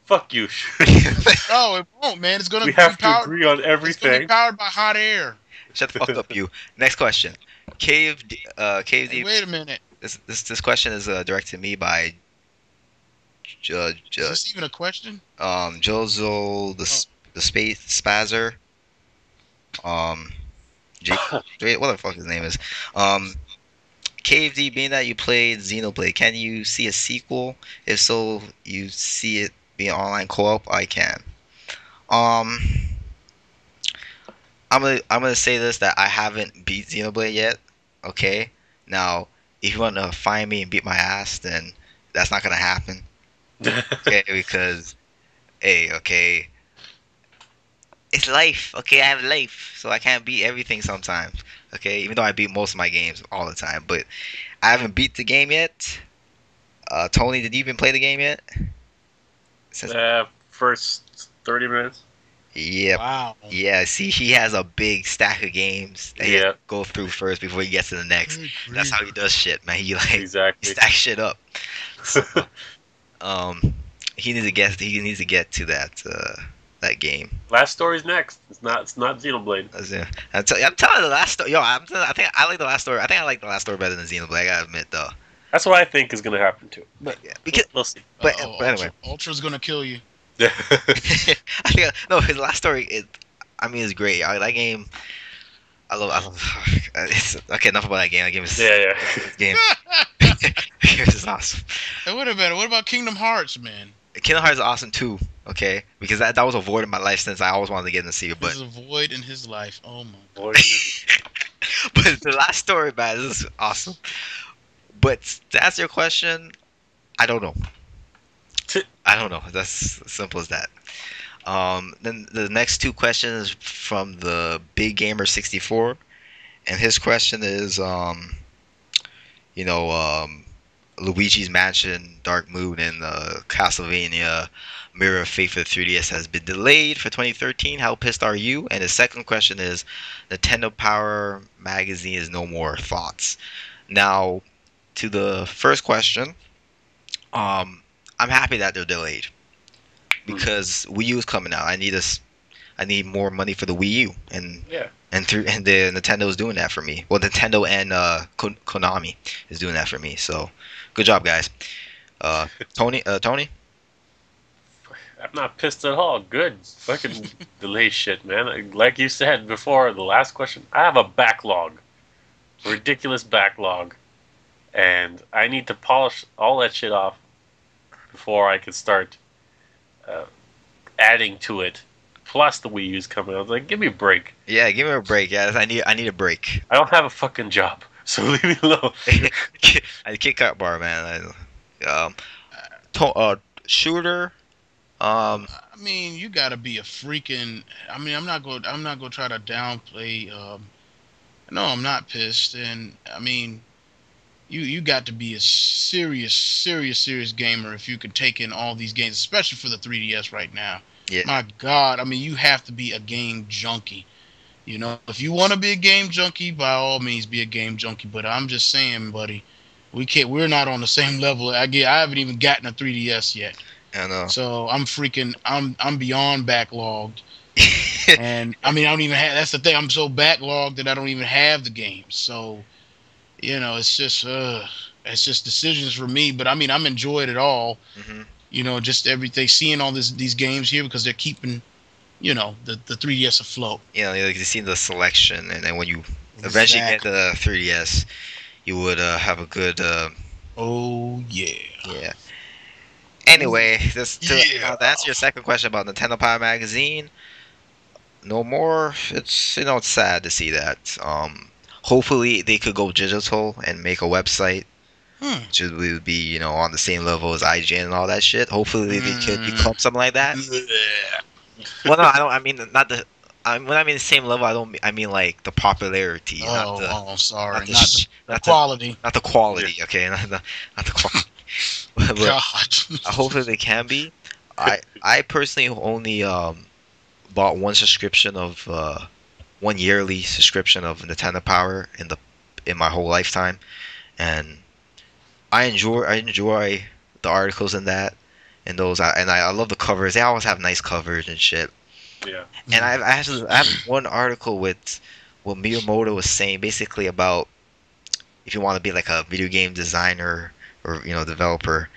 Fuck you. No, it won't, man. It's gonna We be have to powered. agree on It's gonna be everything. powered by hot air. Shut the fuck up, you. Next question. KD. Hey, wait a minute. This question is directed to me by Is this even a question? Jozo the Space Spazzer. Wait, what the fuck his name is? KD, being that you played Xenoblade, can you see a sequel? If so, you see it being online co-op? I can. I'm gonna say this, that I haven't beat Xenoblade yet. Okay, now if you want to find me and beat my ass, then that's not gonna happen. Okay, because okay, it's life. Okay, I have life, so I can't beat everything sometimes. Okay, even though I beat most of my games all the time, but I haven't beat the game yet. Tony, did you even play the game yet? First 30 minutes. Yeah. Wow. Yeah, see, he has a big stack of games that he has to go through first before he gets to the next. That's how he does shit, man. He Exactly. stack shit up. So, he needs to get to that game. Last story's next. It's not Xenoblade. I'm telling you, the last story. I think I like the last story. I think I like the last story better than Xenoblade. I gotta admit, though. That's what I think is going to happen too. But yeah, because We'll see. but anyway, Ultra's gonna kill you. I think no, his last story. It's great. That game. I love. It's, okay, enough about that game. That game is. Yeah. Game. This is awesome. Hey, what about Kingdom Hearts, man? Kingdom Hearts is awesome too. Okay, because that was a void in my life since I always wanted to get in the series. But There's a void in his life. Oh my. Boy, but the last story, man, this is awesome. But to answer your question, I don't know. I don't know. That's as simple as that. Then the next two questions from the Big Gamer 64, and his question is, you know, Luigi's Mansion, Dark Moon, and Castlevania Mirror of Fate for the 3DS has been delayed for 2013. How pissed are you? And his second question is, Nintendo Power Magazine is no more. Thoughts? Now, to the first question, I'm happy that they're delayed Hmm. because Wii U is coming out. I need more money for the Wii U, Yeah. and the Nintendo is doing that for me. Well, Nintendo and Konami is doing that for me. So, good job, guys. Uh, Tony. I'm not pissed at all. Good. Fucking delay shit, man. Like you said before, the last question, I have a backlog. Ridiculous backlog. And I need to polish all that shit off before I can start uh, adding to it. Plus the Wii U's coming out. Like, give me a break. Yeah, give me a break, guys. I need a break. I don't have a fucking job, so leave me alone. I kick out bar, man. Shooter. I mean, you gotta be a freaking. I mean, I'm not gonna try to downplay. No, I'm not pissed, and I mean, you got to be a serious gamer if you could take in all these games, especially for the 3DS right now. Yeah, My God, I mean, you have to be a game junkie. You know, if you want to be a game junkie, by all means, be a game junkie. But I'm just saying, buddy, we can't. We're not on the same level. I haven't even gotten a 3DS yet, I know. so I'm freaking. I'm beyond backlogged, and I mean, I don't even have. That's the thing. I'm so backlogged that I don't even have the games. So you know, it's just decisions for me. But I mean, I'm enjoying it all. hmm You know, just everything, seeing all these games here because they're keeping, you know, the 3DS afloat. You know, like you see the selection, and then when you eventually get Exactly. the 3DS, you would have a good Oh yeah. yeah. Ooh, Anyway, just yeah. to answer your second question about Nintendo Power Magazine, no more. It's it's sad to see that. Hopefully they could go digital and make a website Hmm. which would be on the same level as IGN and all that shit. Hopefully they could Mm. become something like that. Bleh. Well, no, I don't. I mean not the. When I mean the same level, I don't. I mean like the popularity, not Sorry, the not the quality. not the Yeah. quality. Okay, not the quality. But God. hopefully they can be. I personally only bought one subscription of one yearly subscription of Nintendo Power in my whole lifetime, and I enjoy the articles in that and those I love the covers. They always have nice covers and shit. Yeah. And I have one article with what Miyamoto was saying basically about if you want to be like a video game designer or developer,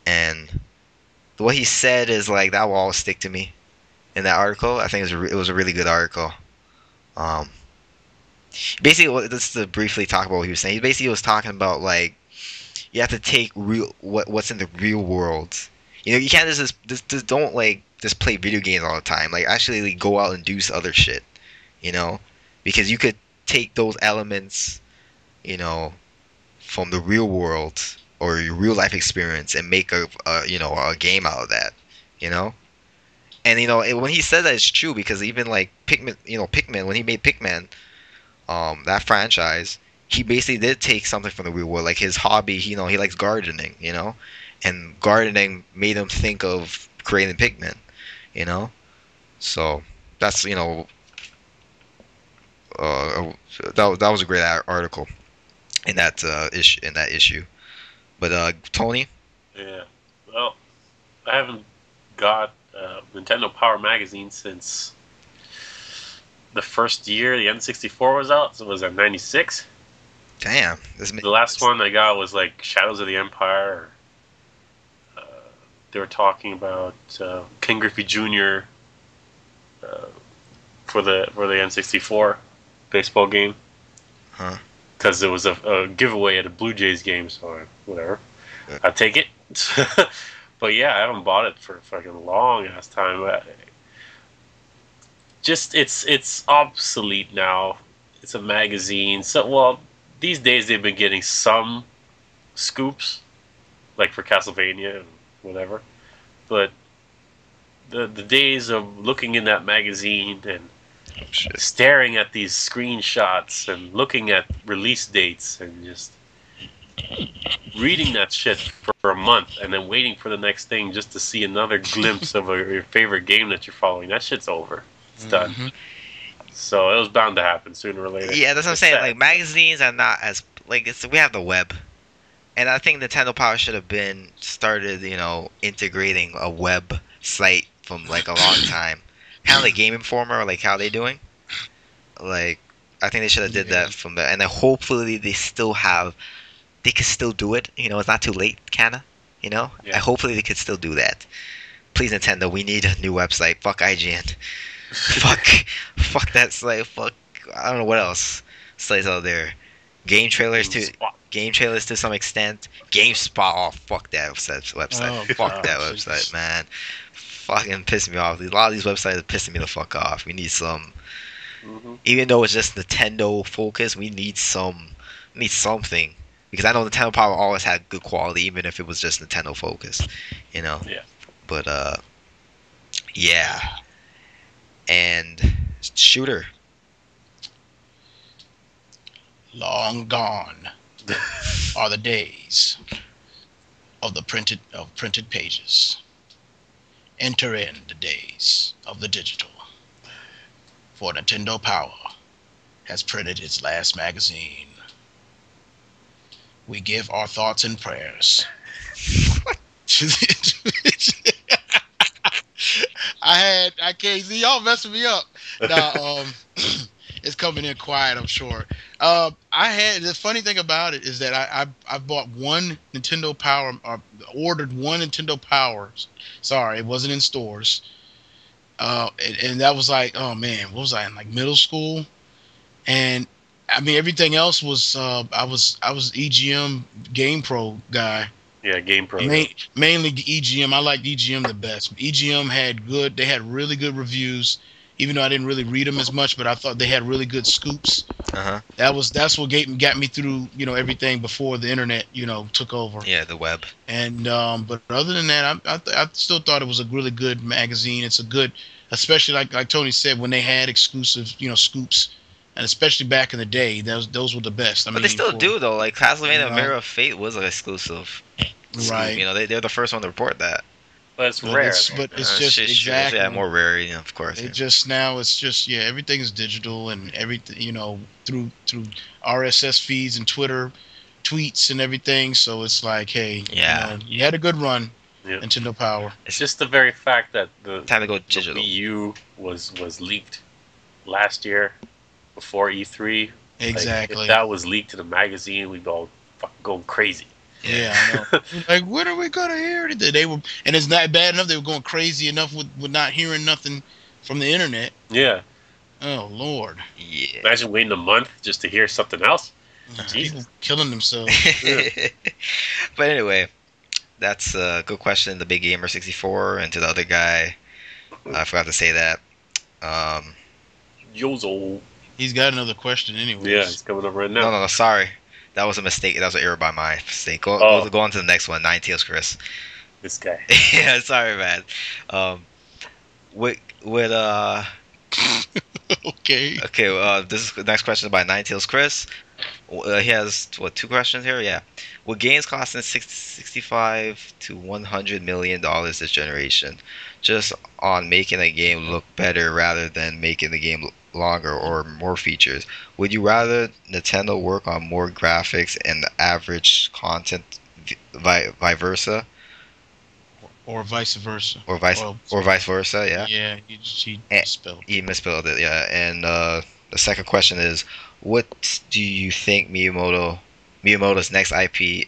and what he said is like that will always stick to me in that article. I think it was a really good article. Um, basically, just to briefly talk about what he was saying, he basically was talking about like you have to take what's in the real world. You can't just don't like just play video games all the time. Like actually like, go out and do some other shit. You know, because you could take those elements, you know, from the real world or your real life experience and make a game out of that. You know, and when he said that, it's true because even like Pikmin when he made Pikmin, that franchise, he basically did take something from the real world, like his hobby. He likes gardening, and gardening made him think of creating Pikmin, you know. So that's that was a great article in that issue. But Tony, Yeah. Well, I haven't got Nintendo Power Magazine since the first year the N64 was out. So was that 96? damn, The last one I got was like Shadows of the Empire. Uh, they were talking about King Griffey Jr. Uh, for the N64 baseball game huh? because it was a giveaway at a Blue Jays game. So whatever, Uh, I take it. But yeah, I haven't bought it for a fucking long ass time. Just it's obsolete now. It's a magazine. So well, these days they've been getting some scoops, like for Castlevania and whatever. But the days of looking in that magazine and Shit. staring at these screenshots and looking at release dates and just reading that shit for a month and then waiting for the next thing just to see another glimpse of your favorite game that you're following. That shit's over. It's done. Mhm. So it was bound to happen sooner or later. Yeah, that's what I'm It's saying. sad. Like magazines are not as like we have the web, and I think Nintendo Power should have been started, integrating a web site from like a long time, kind of like Game Informer, like how they doing. Like I think they should have did Yeah. that from there, and then hopefully they could still do it. It's not too late, kinda. Yeah. And hopefully they could still do that. Please, Nintendo, we need a new website. Fuck IGN. fuck that site. Fuck, I don't know what else sites out there. Game trailers to some extent. GameSpot. Oh, fuck that website. Oh, Fuck that God, website, Jesus. man. Fucking piss me off. A lot of these websites are pissing me the fuck off. We need some. Mhm. Even though it's just Nintendo focus, we need something. Because I know Nintendo Power always had good quality, even if it was just Nintendo focus, Yeah. But yeah. And shooter. Long gone are the days of printed pages. Enter in the days of the digital. For Nintendo Power has printed its last magazine. We give our thoughts and prayers. I can't see y'all messing me up. Nah, it's coming in quiet, I'm sure. The funny thing about it is that I bought one Nintendo Power, or ordered one Nintendo Powers. Sorry, it wasn't in stores. And that was like, oh man, what was I in, like middle school? And I mean everything else was I was EGM Game Pro guy. Yeah, Game Pro. Mainly EGM. I liked EGM the best. EGM they had really good reviews, even though I didn't really read them as much, but I thought they had really good scoops. Uh-huh. That's what got me through, everything before the internet, took over. Yeah, the web. And but other than that, I still thought it was a really good magazine. It's a good, especially like Tony said, when they had exclusive, scoops, and especially back in the day, those were the best. But they still do though. Like Castlevania Mirror of Fate was an exclusive scoop. Right. They're the first one to report that. But it's But rare. it's just exactly. Yeah, more rare, of course. It just now it's just everything is digital and everything through RSS feeds and Twitter tweets and everything. So it's like, hey, you had a good run, Yeah. Nintendo Power. It's just the very fact that the Time to go the digital. Wii U was leaked last year before E3. Like, Exactly. if that was leaked in a magazine, we'd all fucking going crazy. Yeah, I know. Like, when are we gonna hear it? They were, and it's not bad enough. They were going crazy enough with not hearing nothing from the internet. Yeah. Oh Lord, Yeah. Imagine waiting a month just to hear something else. people killing themselves. But anyway, that's a good question. The Big Gamer 64, and to the other guy, I forgot to say that. Yozo. He's got another question, anyways. Yeah, it's coming up right now. No, sorry. That was a mistake. That was an error by my mistake. Go on to the next one. Ninetales Chris. This guy. Yeah, sorry, man. Okay. Okay, this is the next question is by Ninetales Chris. He has two questions here. Yeah, with games costing $65 to $100 million this generation, just on making a game look better rather than making the game longer or more features, would you rather Nintendo work on more graphics and the average content, vice versa, Or vice versa. or vice versa? Yeah. Yeah, he spelled. He misspelled it, yeah. And the second question is, what do you think Miyamoto's next IP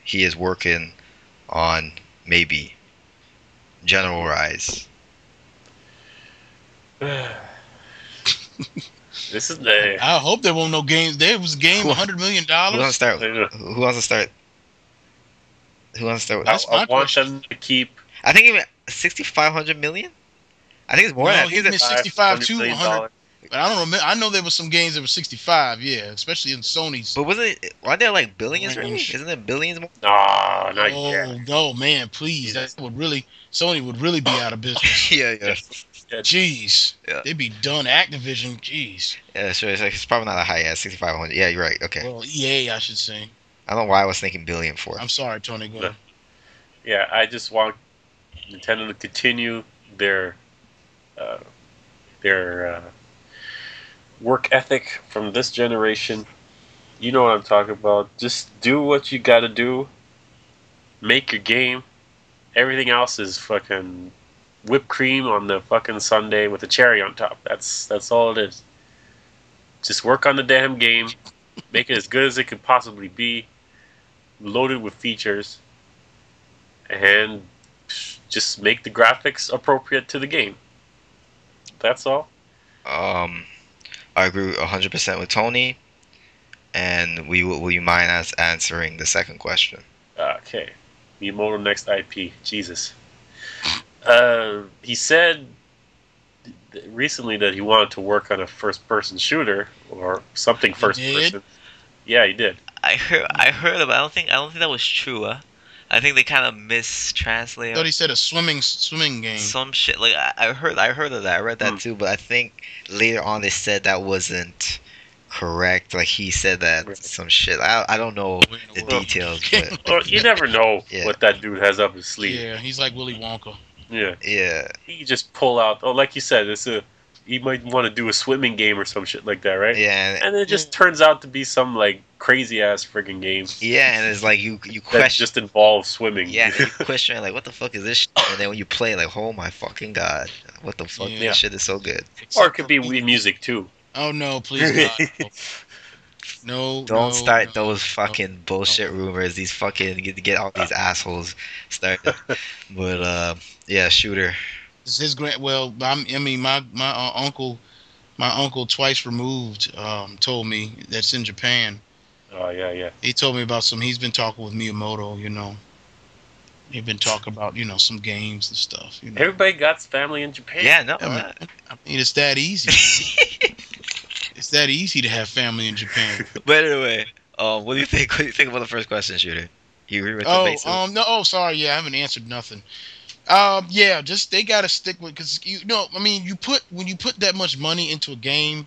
he is working on? Maybe General Rise. This is the. I hope there won't no games. There was a game, $100 million. Who wants to start? I Who wants to start? Who wants to start? That's my want question. them to keep. I think even 6,500 million. I think it's more. No, than he that. missed 65 to $500 million. 100. But I don't remember. I know there was some games that were 65. Yeah, especially in Sony's But aren't there like billions really? range. Isn't there billions more? No, not Oh yet. no, man! Please, Jesus. that would really Sony would really be out of business. Yeah, yeah. Yeah. Jeez, Yeah. they'd be done. Activision, jeez. Yeah, sure. It's probably not a high as 6,500. Yeah, you're right. Okay. Well, EA, I should say. I don't know why I was thinking billion for. I'm sorry, Tony. Go ahead. Yeah, I just want Nintendo to continue their uh, their work ethic from this generation. You know what I'm talking about. Just do what you got to do. Make your game. Everything else is fucking whipped cream on the fucking sundae with a cherry on top. That's all it is. Just work on the damn game. Make it as good as it could possibly be. Loaded with features. And just make the graphics appropriate to the game. That's all. I agree 100% with Tony. And will you mind us answering the second question? Okay. Miyamoto next IP. Jesus. He said recently that he wanted to work on a first-person shooter or something first-person. Yeah, he did. I heard about. I don't think that was true. I think they kind of mistranslated. I thought he said a swimming game. Some shit. Like I heard of that. I read that too, but I think later on they said that wasn't correct. Like he said that some shit. I don't know the details, but Well, you never know Yeah. what that dude has up his sleeve. Yeah, he's like Willy Wonka. Yeah. yeah, He just pull out. Oh, like you said, he might want to do a swimming game or some shit like that, right? yeah, And it just turns out to be some like crazy ass friggin' game yeah, and it's like you that question. just involves swimming. Yeah, you question like, what the fuck is this shit? And then when you play, like, oh my fucking god, what the fuck? Yeah. This shit is so good. Or it could be Wii music too. Oh no, please God. No. Don't start those fucking bullshit rumors. These fucking get all these assholes started. But yeah, shooter. This is his grand. Well, I mean, my uncle twice removed told me that's in Japan. Oh yeah. He told me about some. He's been talking with Miyamoto. You know, they've been talking about some games and stuff. You know, Everybody got family in Japan. Yeah, no. I mean, it's that easy. It's that easy to have family in Japan. But anyway, what do you think? What do you think about the first question, shooter? You agree with the Oh, basic? no. Oh, sorry. Yeah, I haven't answered nothing. Yeah, just they gotta stick with because I mean, when you put that much money into a game.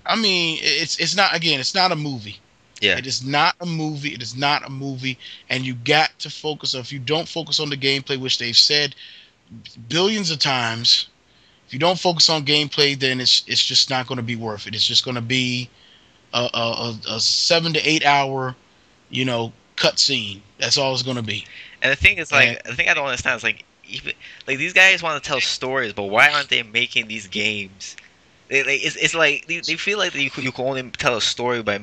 I mean, it's not a movie. Yeah. It is not a movie. It is not a movie, and you got to focus. If you don't focus on the gameplay, which they've said billions of times, if you don't focus on gameplay, then it's just not going to be worth it. It's just going to be a 7 to 8 hour, cutscene. That's all it's going to be. And the thing is, like, the thing I don't understand is, like, even like these guys want to tell stories, but why aren't they making these games? It's like they feel like you can only tell a story by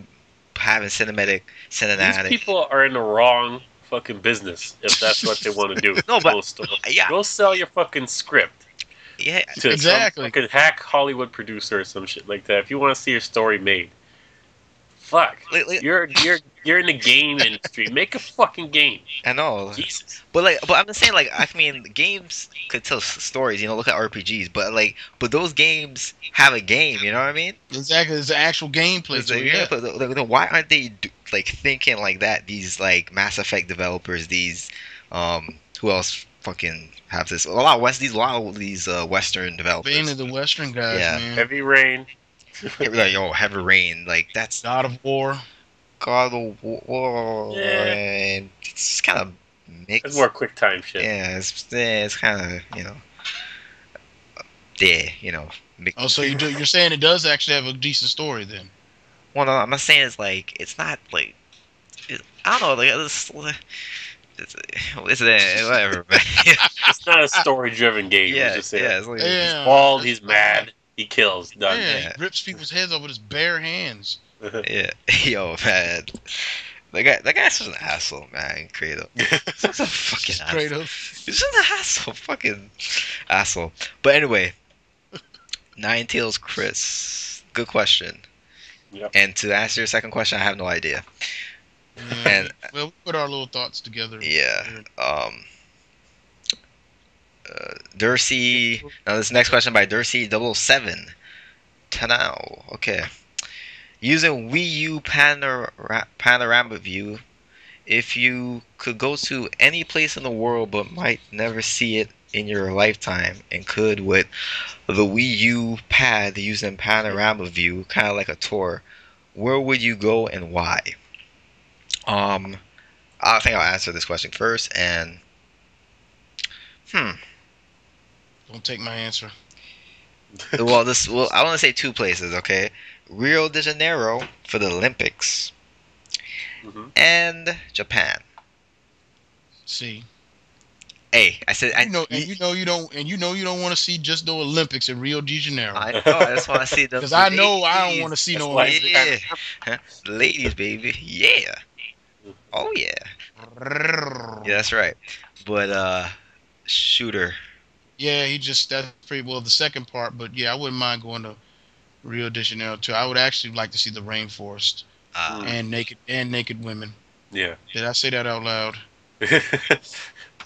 having cinematic. These people are in the wrong fucking business if that's what they want to do. No, but yeah, go sell your fucking script. Yeah, To exactly. Some fucking hack Hollywood producer or some shit like that. If you want to see your story made, fuck. You're in the game industry. Make a fucking game. I know. Jesus. But I'm just saying, like, I mean, games could tell stories. Look at RPGs, but those games have a game. You know what I mean? Exactly, it's an actual gameplay. But why aren't they like thinking like that? These like Mass Effect developers, these who else fucking have this? A lot of these Western developers. Being of the Western guys, Yeah. man. Heavy Rain. Like, Heavy Rain, like that's God of War. God of War. Yeah. And it's kind of mixed. It's more quick time shit. Yeah, it's kind of mixed. Oh, so you're saying it does actually have a decent story then? Well, no, I'm not saying it's like it's not like I don't know, like it's whatever, man. It's not a story-driven game. Yeah, Just yeah, it's like, Yeah. He's bald. He's mad. He kills. Done. Yeah, he rips people's heads off with his bare hands. yeah. Yo, man, that guy's just an asshole, man. Kratos, he's a fucking asshole. Kratos. He's just an asshole, fucking asshole. But anyway, Ninetales Chris, good question. Yep. And to answer your second question, I have no idea. Yeah, And well, we put our little thoughts together. yeah, Durcy. Now this next question by Durcy 007. Tanao. Okay. Using Wii U panorama view, if you could go to any place in the world but might never see it in your lifetime, and could with the Wii U pad using panorama view, kind of like a tour, where would you go and why? Um, I think I'll answer this question first. And hmm, Don't take my answer. well, I want to say two places. Okay, Rio de Janeiro for the Olympics Hmm. and Japan. See, Hey, I said I you don't want to see just the Olympics in Rio de Janeiro. I know. I just want to see the Because I know I don't ladies. want to see That's no why Olympics. Yeah, Huh? Ladies, baby. Yeah. Oh yeah. Yeah, that's right. But shooter. Yeah, that's pretty well the second part, but yeah, I wouldn't mind going to Rio de Janeiro too. I would actually like to see the rainforest Mm. and naked women. Yeah. Did I say that out loud?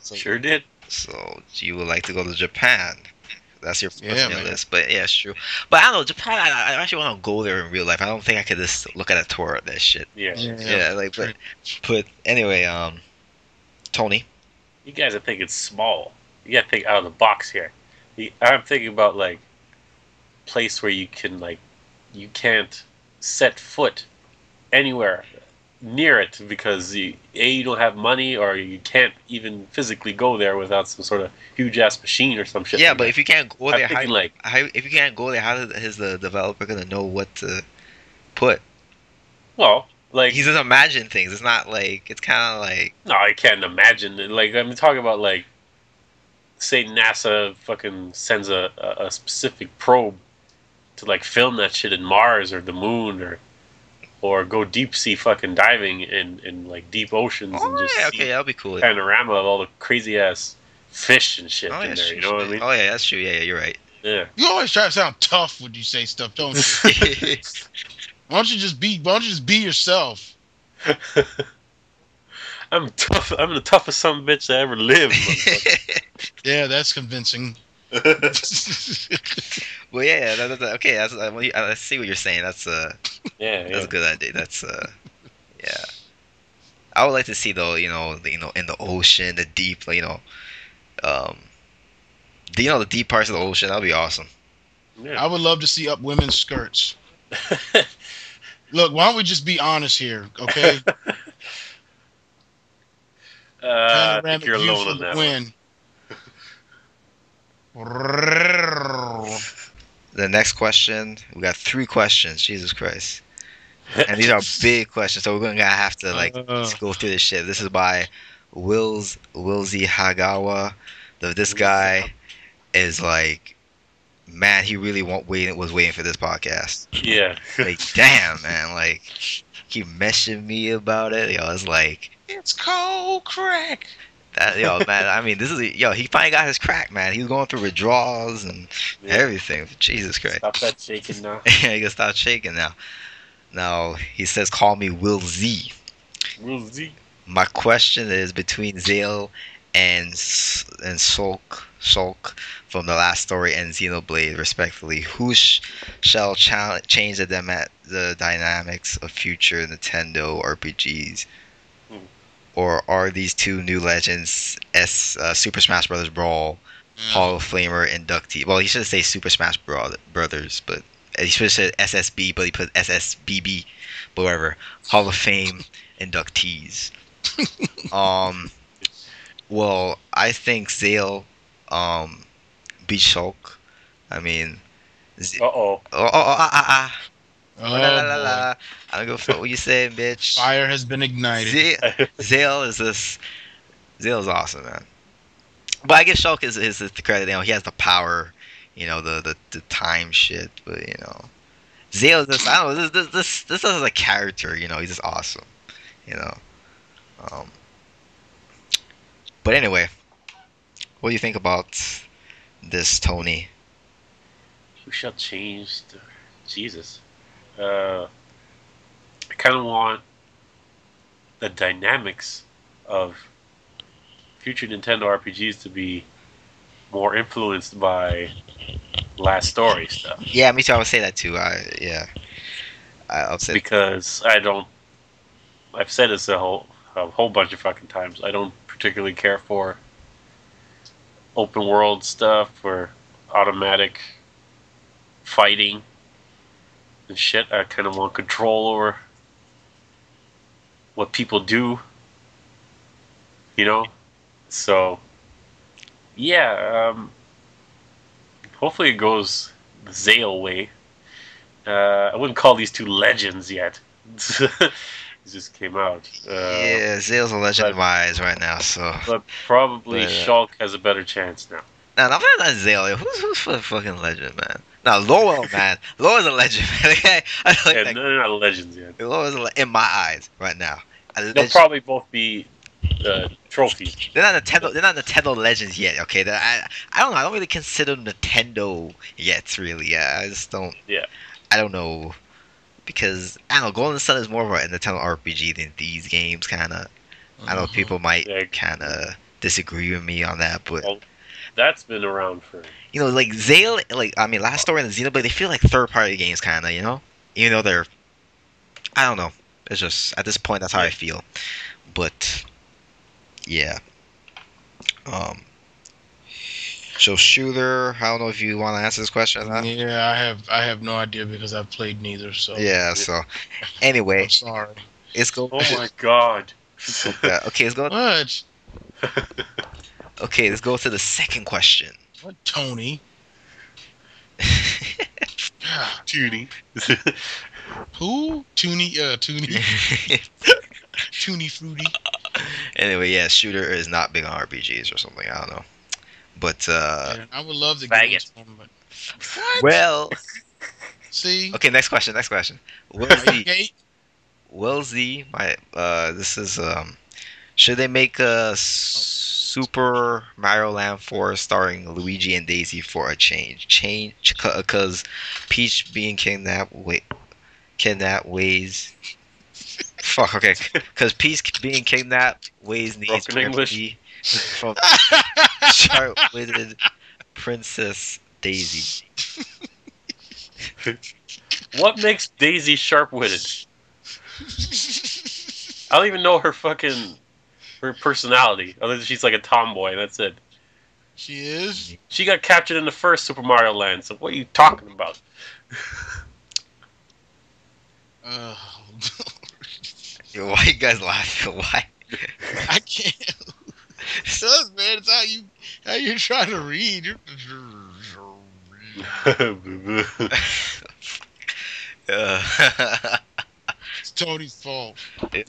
So, Sure did. so you would like to go to Japan? That's your Yeah, first on your man. list. But yeah, it's true. But I don't know Japan. I actually want to go there in real life. I don't think I could just look at a tour of that shit. Yeah. Yeah, like but anyway, Tony. You guys are thinking small. You gotta think out of the box here. I'm thinking about like place where you can like you can't set foot anywhere near it because you don't have money or you can't even physically go there without some sort of huge ass machine or some shit. Yeah, like but that. if you can't go I'm there, thinking like if you can't go there, how is the developer gonna know what to put? well like He doesn't imagine things. It's not like it's kind of like no, I can't imagine it. Like I'm talking about like say NASA fucking sends a specific probe to like film that shit in Mars or the moon or go deep sea fucking diving in like deep oceans and oh just yeah, see okay, that'll be cool. panorama of all the crazy ass fish and shit Oh yeah, in there. true, You know what I mean? Oh yeah, that's true. Yeah, you're right. Yeah. You always try to sound tough when you say stuff, don't you? Why don't you just be yourself? I'm tough. I'm the toughest son of a bitch that ever lived. Yeah, that's convincing. Well, yeah, okay. I see what you're saying. That's Yeah, that's yeah. a good idea. That's yeah. I would like to see though, in the ocean, the deep, um, the deep parts of the ocean. That'd be awesome. Yeah. I would love to see up women's skirts. Look, why don't we just be honest here, okay? I think Panoramic you're view alone for on the that win. The next question, we got three questions. Jesus Christ. one. And these are big questions, so we're gonna have to Uh, go through this shit. This is by Wilsey Hagawa. This guy is like, man, he really was waiting for this podcast. Yeah. Like, damn, man, like he messaged me about it. It's like it's cold crack. that, man. I mean, he finally got his crack, man. He was going through withdrawals and everything. Jesus Christ. Stop that shaking now. He can stop shaking now. Now he says, "Call me Will Z." Will Z. My question is between Zale and Sulk from the last story and Xenoblade, respectively. Who shall change the dynamics of future Nintendo RPGs? Hmm. Or are these two new legends Super Smash Bros. Brawl Hall of Famer inductee? Well, he should say Super Smash Brothers, but he should have said SSB, but he put SSBB. But whatever. Hall of Fame inductees. Well, I think Zale beat Shulk. I mean, Z- Uh-oh. oh, la, la, la, boy. la. I don't give a fuck what you say, bitch. Fire has been ignited. Zale Zale's awesome, man. But I give Shulk his the credit. He has the power, the time shit. But Zale just I don't know. This is a character. He's just awesome. You know. Um, but anyway, what do you think about this, Tony? Who shall change the... Jesus. I kind of want the dynamics of future Nintendo RPGs to be more influenced by last story stuff Yeah, me too. I would say that too. I'll say because I don't. I've said this a whole bunch of fucking times. I don't particularly care for open world stuff or automatic fighting and shit. I kind of want control over what people do, you know. So yeah, hopefully it goes the Zale way. I wouldn't call these two legends yet. It just came out. yeah, Zale's a legend in but, my eyes right now. So, but probably but Shulk has a better chance now. nah, not Zale. Who's a fucking legend, man? Nah, Lowell, man. Lowell's a legend, man. Okay? I don't Yeah, like they're not legends yet. that. Lowell's in my eyes right now. A They'll legend. probably both be trophies. They're not Nintendo. They're not Nintendo legends yet. Okay, I don't know. I don't really consider them Nintendo yet. Really, yeah. I just don't. Yeah. I don't know because I don't know. Golden Sun is more of a Nintendo RPG than these games. Kind of. I know people might Yeah. kind of disagree with me on that, but Well, that's been around for. you know, like Zale, like I mean, Last Story and Xenoblade, they feel like third-party games, kind of. You know, even though they're. I don't know. It's just at this point that's how I feel, but yeah. Um. So shooter, I don't know if you want to answer this question or not. Yeah, I have no idea because I've played neither. So Yeah. So anyway, I'm sorry. let's go. Oh my god. Okay, let's go. What? Okay, let's go to the second question. What, Tony? Ah, Judy. who? Toonie? Toonie. Toonie Fruity. Anyway, yeah, shooter is not big on RPGs or something. I don't know, but Yeah, I would love to get Faggot. into them, but what? well, See? okay. Next question. Next question. Will Are you Z? gay? Will Z? My this is should they make a Super Mario Land 4 starring Luigi and Daisy for a change because Peach being kidnapped weighs. Fuck. Okay, because Peach being kidnapped weighs needs Broken English. remedy from sharp-witted Princess Daisy. What makes Daisy sharp-witted? I don't even know her personality, other than she's like a tomboy. That's it. She is. She got captured in the first Super Mario Land. So what are you talking about? Yo, why you guys laughing? Why? I can't. Sus, man, it's how you're trying to read. It's Tony's fault.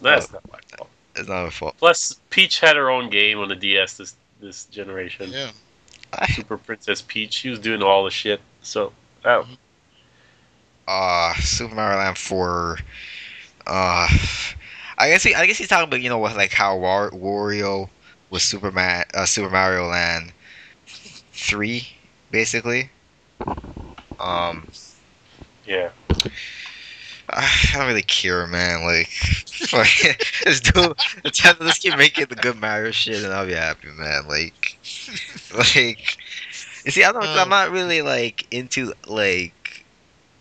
That's not my fault. It's not my fault. Plus, Peach had her own game on the DS this generation. Yeah. Super Princess Peach. She was doing all the shit. So, Super Mario Land 4. I guess he's talking about, you know, what, like how Wario was Super Mario Land 3, basically. yeah. I don't really care, man. Like, fuck, let's keep making the good Mario shit, and I'll be happy, man. Like, you see, I'm not really like into like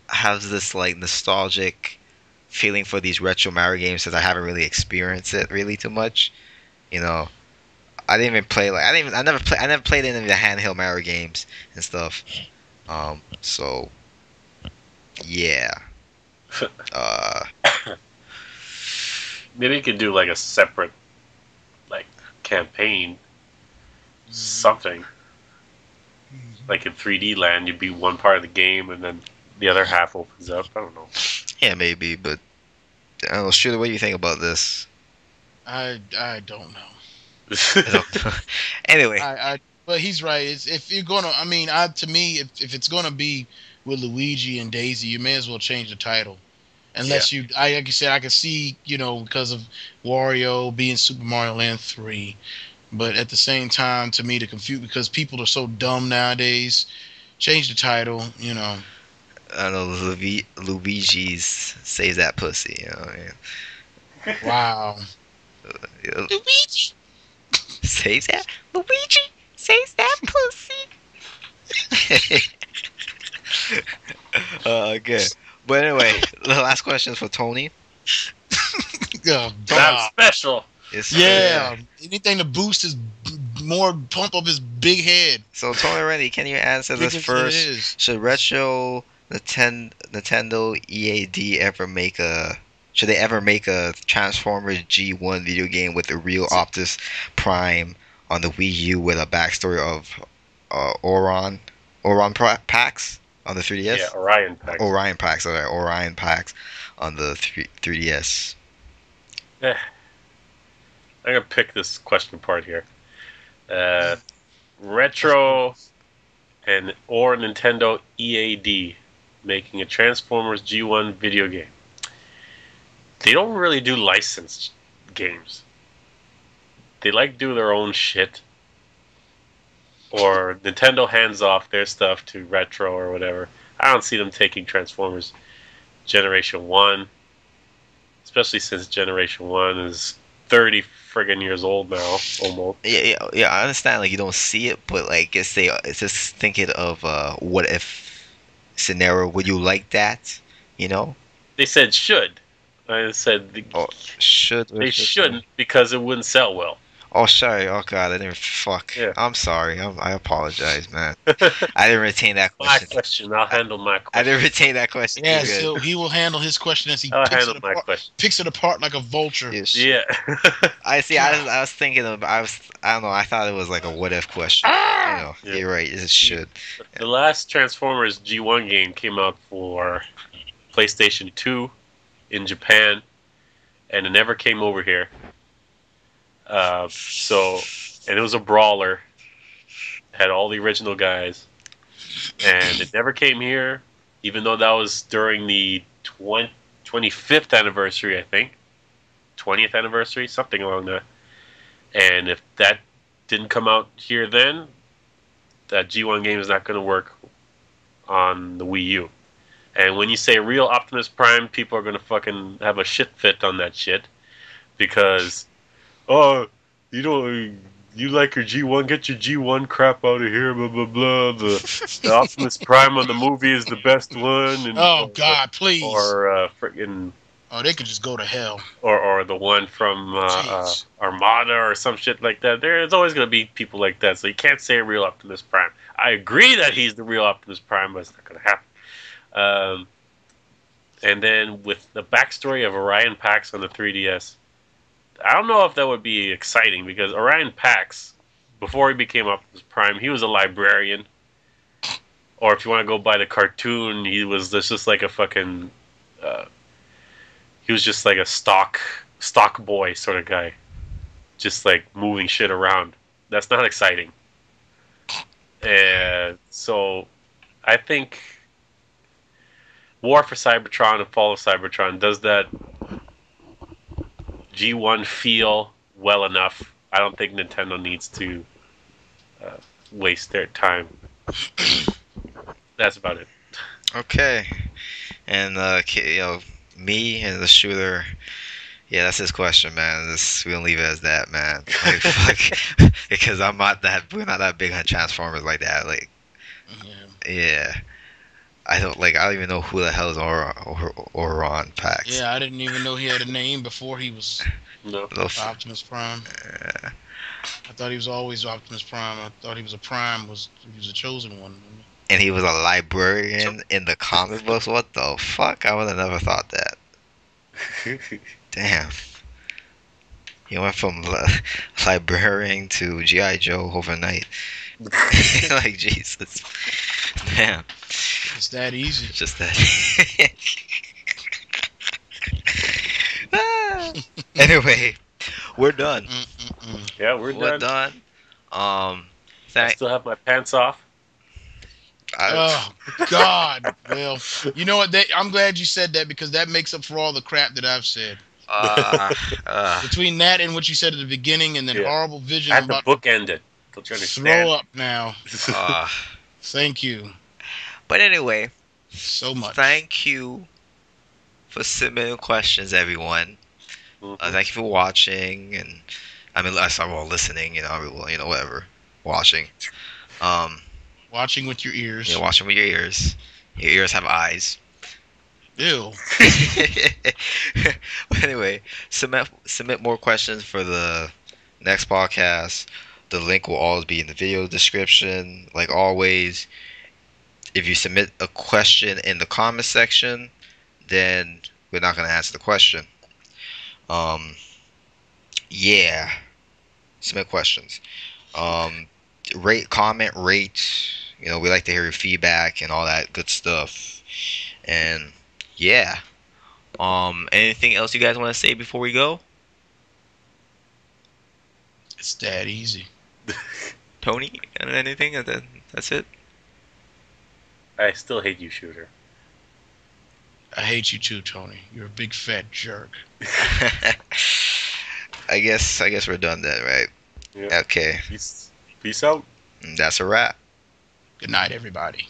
have this like nostalgic feeling for these retro Mario games since I haven't really experienced it really too much. You know, I didn't even play like I never played any of the handheld Mario games and stuff. So yeah. Maybe you could do like a separate, like, campaign. Something. Like in 3D Land, you'd be one part of the game and then the other half opens up. I don't know. Yeah, maybe, but I don't know. Shooter, what do you think about this? I don't know. Anyway, But he's right. If you're gonna, I mean, to me, if it's gonna be with Luigi and Daisy, you may as well change the title. Unless like you said, I could see, you know, because of Wario being Super Mario Land 3. But at the same time, to me, to confuse, because people are so dumb nowadays, change the title, you know. I don't know, Luigi's saves that pussy, you know. Yeah. Wow. You know, Luigi! saves that? Luigi Taste that pussy. Okay. But anyway, the last question is for Tony. Yeah, That's special. It's, yeah. Anything to boost his more pump up his big head. So Tony Rennie, can you answer this Big as it first? is. Should retro Nintendo EAD ever make a? Should they ever make a Transformers G1 video game with a real Optimus Prime on the Wii U with a backstory of Orion packs on the 3DS? Yeah, Orion packs. Orion packs, sorry, Orion packs on the 3DS. I'm gonna pick this question apart here. Retro or Nintendo EAD making a Transformers G1 video game. They don't really do licensed games. They like do their own shit. Or Nintendo hands off their stuff to Retro or whatever. I don't see them taking Transformers Generation 1. Especially since Generation 1 is 30 friggin' years old now, almost. Yeah. I understand, like you don't see it, but like it's just thinking of what if scenario. Would you like that? You know? They said should. I said Should they shouldn't because it wouldn't sell well. Oh, sorry. Oh God, I didn't. Fuck. Yeah. I'm sorry. I apologize, man. I didn't retain that My question. question. I'll handle my I question. didn't retain that question. Yeah, You're good. so he will handle his question as he I'll picks handle it, my apart, question. picks it apart like a vulture. Yes. Yeah. I see. I was thinking of. I don't know. I thought it was like a what if question. Yeah. You're right. It should. The last Transformers G1 game came out for PlayStation 2 in Japan, and it never came over here. And it was a brawler. Had all the original guys, and it never came here, even though that was during the 25th anniversary, I think. 20th anniversary, something along that. And if that didn't come out here then, that G1 game is not going to work on the Wii U. And when you say real Optimus Prime, people are going to fucking have a shit fit on that shit. Because, you like your G1, get your G1 crap out of here, blah, blah, blah. The Optimus Prime on the movie is the best one. And, Oh, God, please. Or friggin'... Oh, they could just go to hell. Or the one from Armada or some shit like that. There's always going to be people like that, so you can't say real Optimus Prime. I agree that he's the real Optimus Prime, but it's not going to happen. And then with the backstory of Orion Pax on the 3DS, I don't know if that would be exciting, because Orion Pax, before he became Optimus Prime, he was a librarian. Or if you want to go by the cartoon, he was just like a fucking... he was just like a stock boy sort of guy. Just like moving shit around. That's not exciting. And so I think War for Cybertron and Fall of Cybertron does that G1 feel well enough. I don't think Nintendo needs to waste their time. That's about it. Okay. And me and the shooter. Yeah, that's his question, man. We don't leave it as that, man. Like, fuck, because we're not that big on Transformers like that. Like, yeah. I don't even know who the hell is Orion Pax. Yeah, I didn't even know he had a name before he was No. Optimus Prime. I thought he was always Optimus Prime. I thought he was he was a chosen one. And he was a librarian in the comic books. What the fuck? I would have never thought that. Damn. He went from librarian to G.I. Joe overnight. Like, Jesus. Damn. It's that easy. Just that. Anyway, we're done. Yeah, we're done. I still have my pants off. Oh, God. Well, you know what? I'm glad you said that, because that makes up for all the crap that I've said. Between that and what you said at the beginning, and then horrible vision. I had to bookend it. Don't you understand? Throw up now. Thank you. But anyway, so much. Thank you for submitting questions, everyone. Thank you for watching, and listening. Whatever. watching. Watching with your ears. Yeah, watching with your ears. Your ears have eyes. Ew. But anyway, submit more questions for the next podcast. The link will always be in the video description. Like always, if you submit a question in the comment section, then we're not gonna answer the question. Yeah, submit questions. Rate, comment, rate. You know, we like to hear your feedback and all that good stuff. And yeah. Anything else you guys want to say before we go? It's that easy. Tony, anything? And then that's it. I still hate you, Shooter. I hate you too, Tony. You're a big fat jerk. I guess we're done then, right? Yeah. Okay. Peace out. That's a wrap. Good night, everybody.